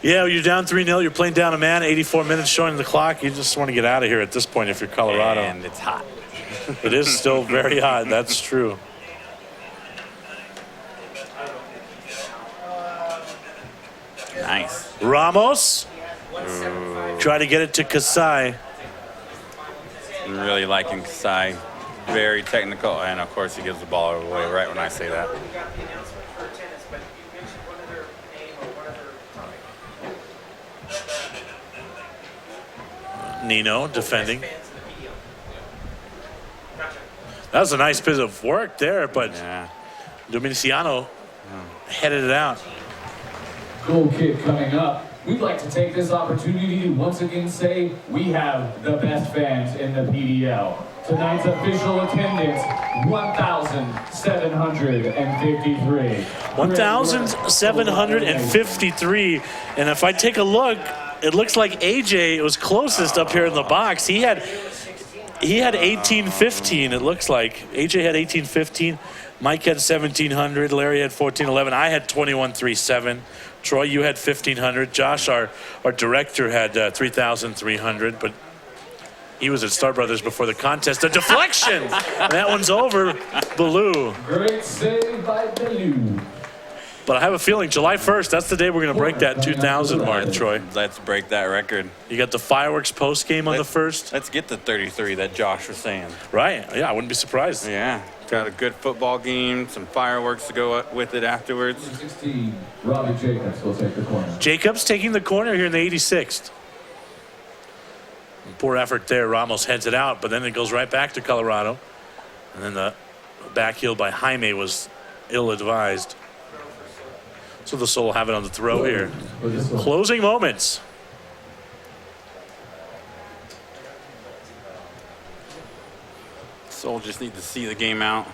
Yeah, you're down 3-0. You're playing down a man. 84 minutes showing the clock. You just want to get out of here at this point if you're Colorado. And it's hot. It is still very hot. That's true. Nice. Ramos. Try to get it to Kasai. I'm really liking Kasai. Very technical. And, of course, he gives the ball away right when I say that. Nino defending. That was a nice bit of work there, but Dominiciano headed it out. Goal kick coming up. We'd like to take this opportunity to once again say we have the best fans in the PDL. Tonight's official attendance, 1,753. 1,753. And if I take a look, it looks like AJ was closest up here in the box. He had 1815, it looks like. AJ had 1815. Mike had 1,700. Larry had 1,411. I had 2,137. Troy, you had 1,500. Josh, our director, had 3,300. But he was at Star Brothers before the contest. A deflection! And that one's over. Baloo. Great save by Baloo. But I have a feeling July 1st, that's the day we're going to break that 2,000 mark, Troy. Let's break that record. You got the fireworks post game on the 1st. Let's get the 33 that Josh was saying. Right. Yeah, I wouldn't be surprised. Yeah. Got a good football game, some fireworks to go with it afterwards. 16, Robbie Jacobs will take the corner. Jacobs taking the corner here in the 86th. Poor effort there. Ramos heads it out, but then it goes right back to Colorado. And then the back heel by Jaime was ill-advised. So the Soul will have it on the throw here. Closing moments. Soul just need to see the game out.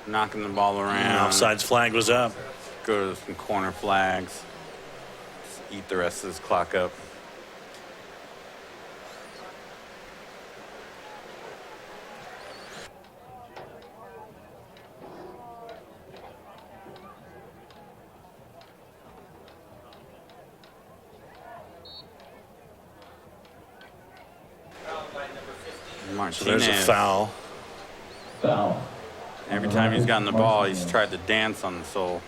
Knocking the ball around. Offsides flag was up. Go to some corner flags. Just eat the rest of this clock up. Martinez. So there's a foul. Foul. Every time he's gotten the ball, he's tried to dance on the Soul.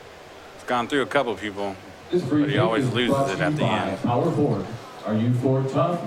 He's gone through a couple people, but he always loses it at the end. Power forward. Are you for tough?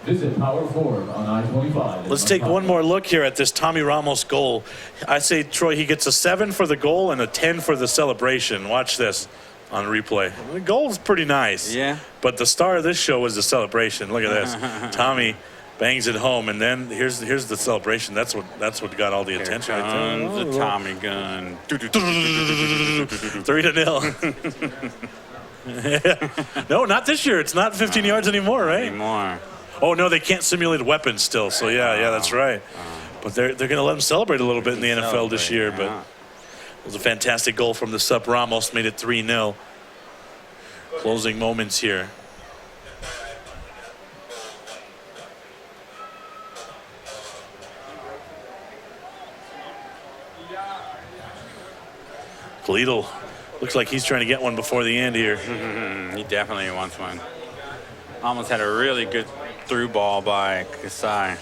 Visit Power Ford on I-25. Let's take one more look here at this Tommy Ramos goal. I say, Troy, he gets a 7 for the goal and a 10 for the celebration. Watch this on replay. The goal is pretty nice. Yeah. But the star of this show is the celebration. Look at this. Tommy bangs it home, and then here's the celebration. That's what got all the attention. The Tommy gun. 3-0. No, not this year. It's not 15 yards anymore, right? Anymore. Oh no, they can't simulate weapons still. So yeah, that's right. But they're going to let them celebrate a little bit in the NFL this year. But it was a fantastic goal from the sub. Ramos made it 3-0. Closing moments here. Gleedle looks like he's trying to get one before the end here. He definitely wants one. Almost had a really good through ball by Kasai.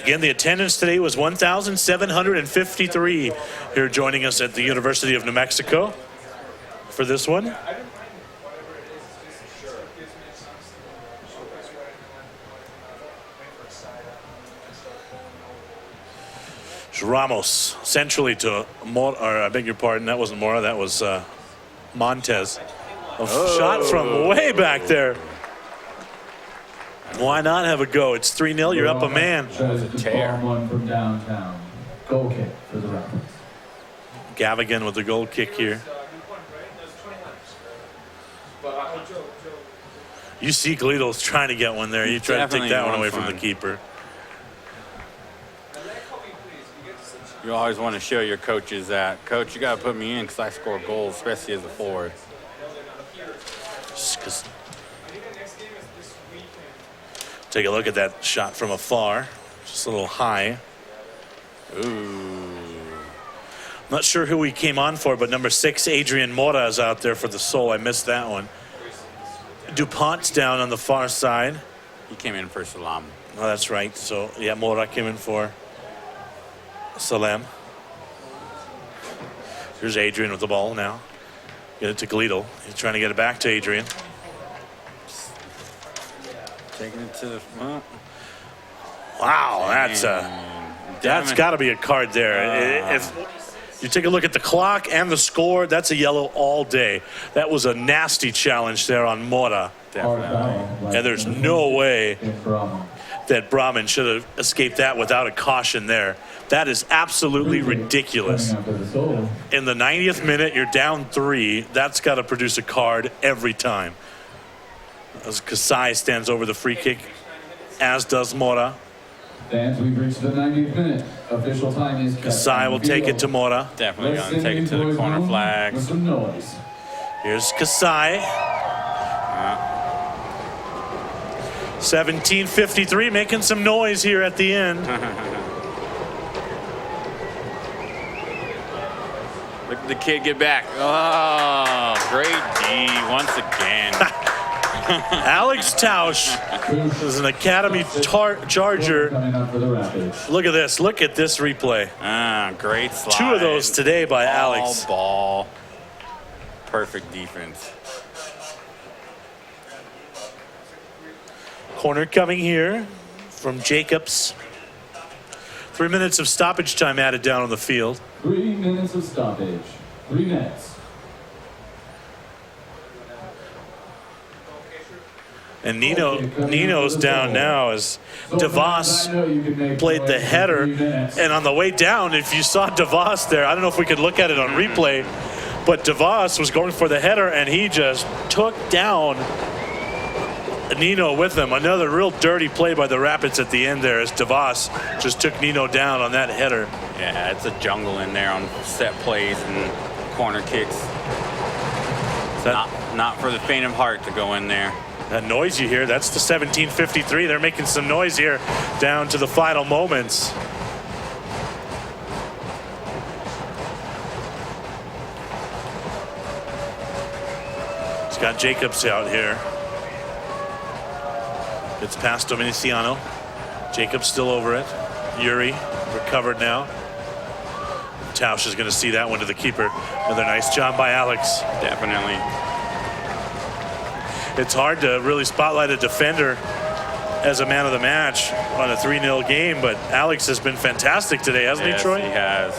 Again, the attendance today was 1,753 here joining us at the University of New Mexico for this one. Ramos centrally to Mora, or I beg your pardon, that wasn't Mora, that was Montez. A shot from way back there. Why not have a go? It's 3-0, you're up a man. That was a tear. One from downtown. Goal kick for the Rapids. Gavigan with the goal kick here. You see Gleedle's trying to get one there. You try to take that one away from the keeper. You always want to show your coaches that, Coach, you got to put me in because I score goals, especially as a forward. Take a look at that shot from afar. Just a little high. Ooh. I'm not sure who he came on for, but number 6, Adrian Mora, is out there for the Soul. I missed that one. DuPont's down on the far side. He came in for Salam. Oh, that's right. So, yeah, Mora came in for Salem. Here's Adrian with the ball now. Get it to Gleedle. He's trying to get it back to Adrian. Taking it to the front. Wow, that's got to be a card there. If you take a look at the clock and the score, that's a yellow all day. That was a nasty challenge there on Mora. Definitely. And there's no way that Brahman should have escaped that without a caution there. That is absolutely ridiculous. In the 90th minute, you're down 3. That's got to produce a card every time. As Kasai stands over the free kick, as does Mora. Fans, we've reached the 90th minute. Official time is Kasai will take it to Mora. Definitely going to take it to the corner flag. With some noise. Here's Kasai. 17:53, making some noise here at the end. Look at the kid get back. Oh, great D once again. Alex Tausch is an Academy Charger. Look at this. Look at this replay. Great slide. 2 of those today by Alex. Ball. Perfect defense. Corner coming here from Jacobs. 3 minutes of stoppage time added down on the field. 3 minutes of stoppage. 3 minutes. And Nino's down now as DeVos played the header. And on the way down, if you saw DeVos there, I don't know if we could look at it on replay, but DeVos was going for the header and he just took down Nino with him. Another real dirty play by the Rapids at the end there as DeVos just took Nino down on that header. Yeah, it's a jungle in there on set plays and corner kicks. Not for the faint of heart to go in there. That noise you hear, that's the 17:53. They're making some noise here down to the final moments. He's got Jacobs out here. It's past Dominiciano. Jacobs still over it. Yuri recovered now. Tausch is going to see that one to the keeper. Another nice job by Alex. Definitely. It's hard to really spotlight a defender as a man of the match on a 3-0 game, but Alex has been fantastic today, hasn't he, Troy? Yes, he has.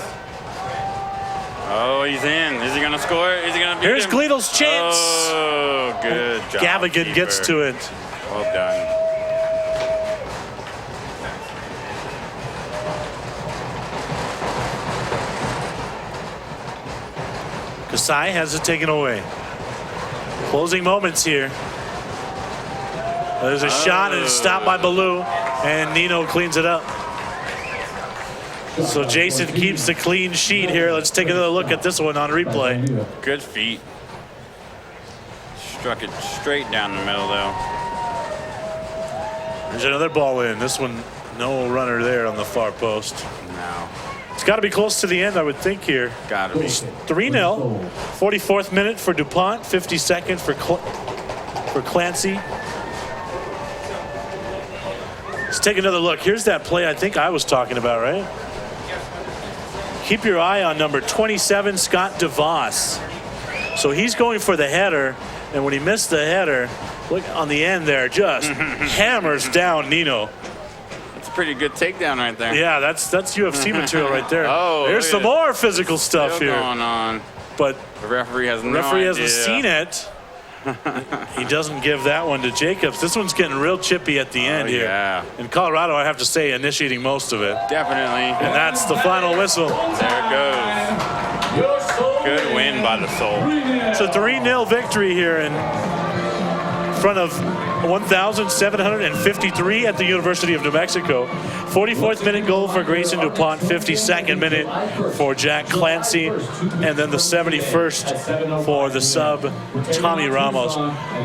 Oh, he's in. Is he going to score? Is he going to beat Here's him? Gleedle's chance. Oh, good job. Gavigan keeper. gets to it. Well done. Kasai has it taken away. Closing moments here. There's a shot and it's stopped by Ballou, and Nino cleans it up. So Jason keeps the clean sheet here. Let's take another look at this one on replay. Good feet. Struck it straight down the middle, though. There's another ball in. This one, no runner there on the far post. No. It's got to be close to the end, I would think here. Got to be. 3-0. 44th minute for DuPont. 52nd for Clancy. Let's take another look. Here's that play I think I was talking about, right? Keep your eye on number 27, Scott DeVos. So he's going for the header, and when he missed the header, look on the end there, just hammers down Nino. That's a pretty good takedown right there. Yeah, that's UFC material right there. Oh, there's some more physical stuff still here. going on. But the referee has no hasn't idea. seen it. He doesn't give that one to Jacobs. This one's getting real chippy at the end here. Yeah. In Colorado, I have to say, initiating most of it. Definitely. And that's the final whistle. There it goes. Good win by the Soul. It's a 3-0 victory here in front of 1,753 at the University of New Mexico. 44th minute goal for Grayson DuPont, 52nd minute for Jack Clancy, and then the 71st for the sub, Tommy Ramos.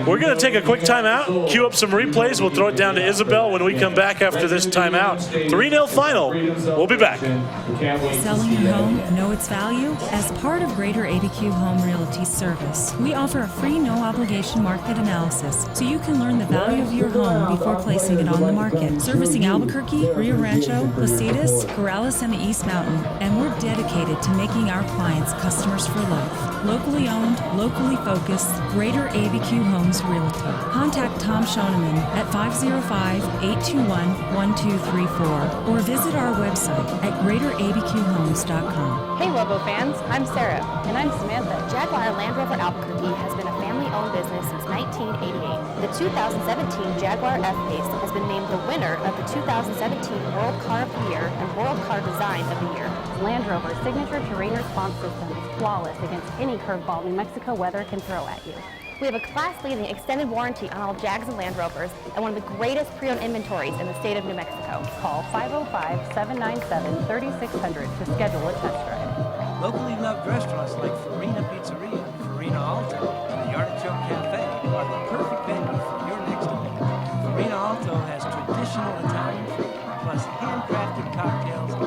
We're going to take a quick timeout, cue up some replays. We'll throw it down to Isabel when we come back after this timeout. 3-0 final. We'll be back. Selling your home and know its value? As part of Greater ABQ Home Realty Service, we offer a free no-obligation market analysis so you can learn the value of your home before placing it on the market. Servicing Albuquerque, Rio Rancho, Placitas, Corrales, and the East Mountain, and we're dedicated to making our clients customers for life. Locally owned, locally focused, Greater ABQ Homes Realty. Contact Tom Schoeneman at 505-821-1234 or visit our website at greaterabqhomes.com. Hey Lobo fans, I'm Sarah. And I'm Samantha. Jaguar Land Rover Albuquerque has been a family-owned business since 1988. The 2017 Jaguar F-Pace has been named the winner of the 2017 World Car of the Year and World Car Design of the Year. Land Rover's signature terrain response system is flawless against any curveball New Mexico weather can throw at you. We have a class-leading extended warranty on all Jags and Land Rovers and one of the greatest pre-owned inventories in the state of New Mexico. Call 505-797-3600 to schedule a test drive. Locally loved restaurants like Farina Pizzeria, Farina Alto, and the Artichoke Cafe are the perfect venue for your next event. Farina Alto has traditional Italian food, plus handcrafted cocktails and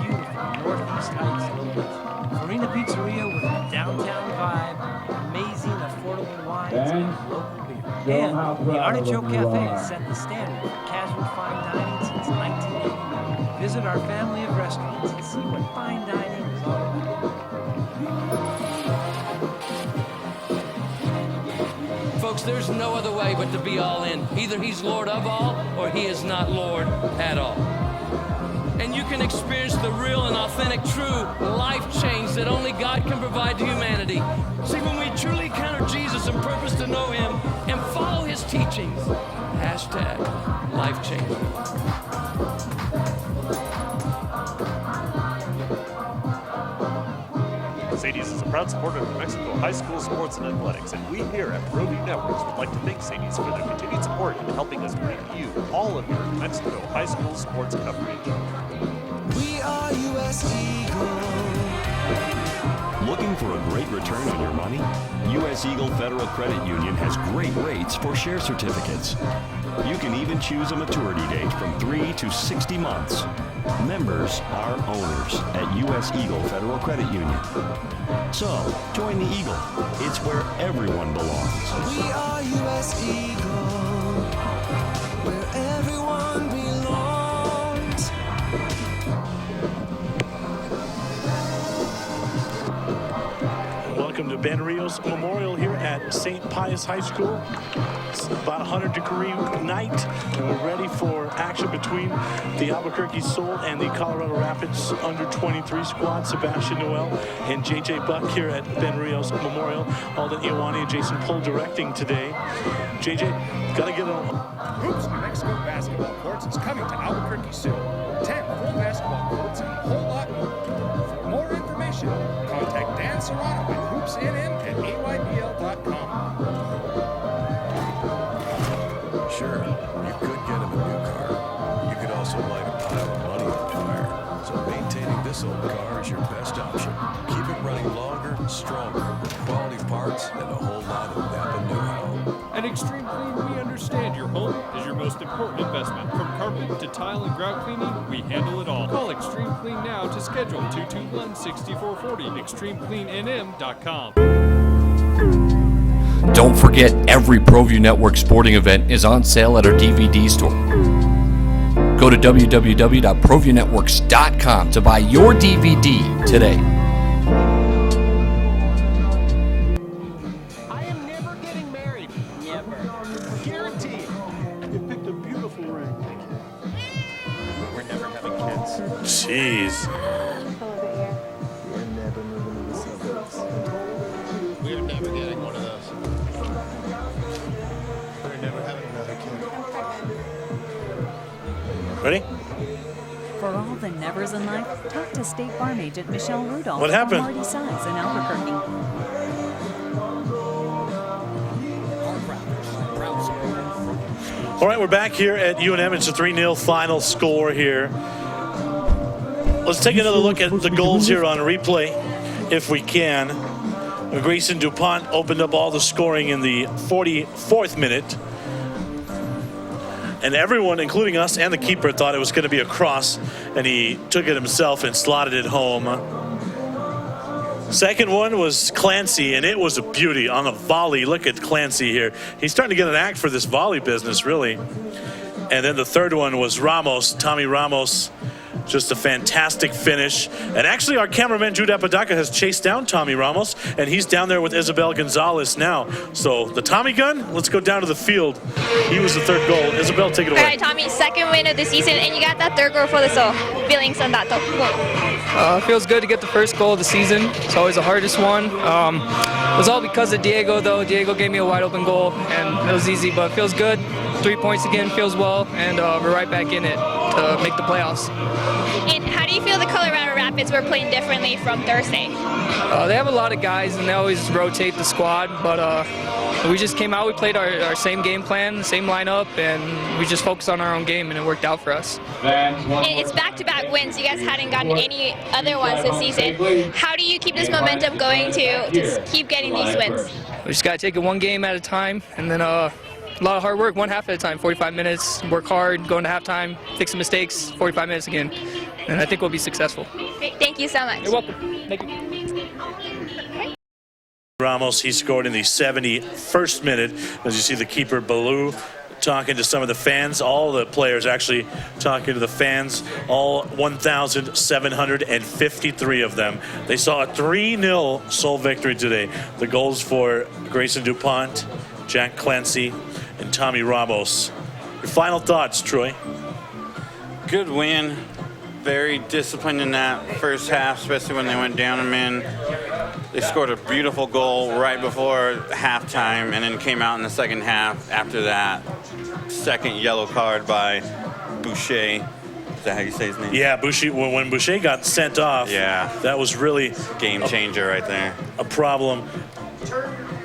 beautiful Northeast Heights locals. Farina Pizzeria with a downtown vibe, amazing affordable wines, and local beer. And the Artichoke Cafe has set the standard for casual fine dining since 1989. Visit our family of restaurants and see what fine dining is all about. Folks, there's no other way but to be all in. Either he's Lord of all, or he is not Lord at all. And you can experience the real and authentic, true life change that only God can provide to humanity. See, when we truly encounter Jesus and purpose to know him and follow his teachings, hashtag life change. Sadie's is a proud supporter of New Mexico high school sports and athletics, and we here at ProView Networks would like to thank Sadie's for their continued support in helping us bring you all of your New Mexico high school sports coverage. We are U.S. Eagle. Looking for a great return on your money? U.S. Eagle Federal Credit Union has great rates for share certificates. You can even choose a maturity date from 3 to 60 months. Members are owners at U.S. Eagle Federal Credit Union. So, join the Eagle. It's where everyone belongs. We are U.S. Eagle, where everyone belongs. welcome to Ben Rios Memorial here at St. Pius High School. It's about a 100-degree night, and we're ready for action between the Albuquerque Soul and the Colorado Rapids under-23 squad. Sebastian Noel and JJ Buck here at Ben Rios Memorial. Alden Iwani and Jason Pull directing today. JJ, got to get on. Hoops New Mexico basketball courts is coming to Albuquerque soon. 10 full basketball courts and a whole lot more. For more information, contact Dan Serrano at hoopsnm@aybl.com. Sure, you could get him a new car. You could also light a pile of money on fire. So maintaining this old car is your best option. Keep it running longer, stronger, with quality parts and a whole lot of Napa know-how. At Extreme Clean, we understand your home is your most important investment. From carpet to tile and grout cleaning, we handle it all. Call Extreme Clean now to schedule 221-6440. ExtremeCleanNM.com. Don't forget, every ProView Network sporting event is on sale at our DVD store. Go to www.proviewNetworks.com to buy your DVD today. I am never getting married. Never. Guaranteed. You picked a beautiful ring. We're never having kids. Jeez. We're never getting one of those. We're never having another kid. Ready? For all the nevers in life, talk to State Farm agent Michelle Rudolph. What happened? Marty Size in Albuquerque. All right, we're back here at UNM. It's a 3-0 final score here. Let's take another look at the goals here on replay, if we can. Grayson DuPont opened up all the scoring in the 44th minute. And everyone, including us and the keeper, thought it was going to be a cross, and he took it himself and slotted it home. Second one was Clancy, and it was a beauty on a volley. Look at Clancy here. He's starting to get an act for this volley business, really. And then the third one was Ramos, Tommy Ramos. Just a fantastic finish. And actually, our cameraman, Jude Apodaca, has chased down Tommy Ramos, and he's down there with Isabel Gonzalez now. So the Tommy gun, let's go down to the field. He was the third goal. Isabel, take it away. All right, Tommy, second win of the season, and you got that third goal for the Soul. Feelings on that, though? Feels good to get the first goal of the season. It's always the hardest one. It was all because of Diego, though. Diego gave me a wide open goal, and it was easy, but it feels good. 3 points again, feels well, and we're right back in it to make the playoffs. And how do you feel the Colorado Rapids were playing differently from Thursday? They have a lot of guys, and they always rotate the squad, but we just came out, we played our same game plan, the same lineup, and we just focused on our own game, and it worked out for us. It's back-to-back wins. You guys hadn't gotten any other ones this season. How do you keep this momentum going to keep getting these wins? We just got to take it one game at a time, and then a lot of hard work, one half at a time, 45 minutes, work hard, go into halftime, fix some mistakes, 45 minutes again, and I think we'll be successful. Great, thank you so much. You're welcome. Thank you. Ramos, he scored in the 71st minute. As you see the keeper, Baloo, talking to some of the fans. All the players actually talking to the fans. All 1,753 of them. They saw a 3-0 Soul victory today. The goals for Grayson DuPont, Jack Clancy, and Tommy Ramos. Your final thoughts, Troy? Good win. Very disciplined in that first half, especially when they went down a man. They scored a beautiful goal right before halftime and then came out in the second half after that. Second yellow card by Boucher. Is that how you say his name? Yeah, Boucher. When Boucher got sent off, yeah, that was really game changer right there. A problem.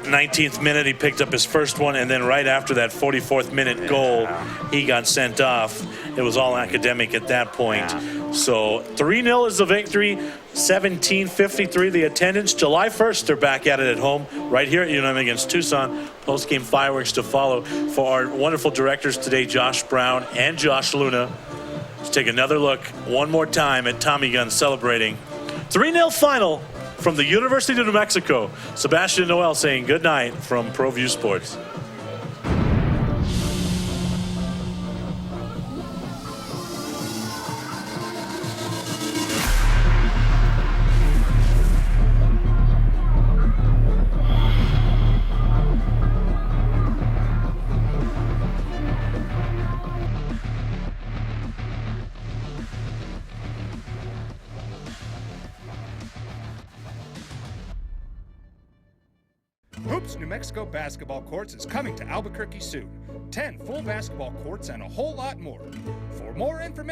19th minute, he picked up his first one, and then right after that 44th minute goal, he got sent off. It was all academic at that point. So 3-0 is the victory, 1753 the attendance. July 1st, they're back at it at home, right here at UNM against Tucson. Post-game fireworks to follow for our wonderful directors today, Josh Brown and Josh Luna. Let's take another look one more time at Tommy Gun celebrating. 3-0 final from the University of New Mexico. Sebastian Noel saying good night from ProView Sports. Hoops New Mexico Basketball Courts is coming to Albuquerque soon. 10 full basketball courts and a whole lot more. For more information,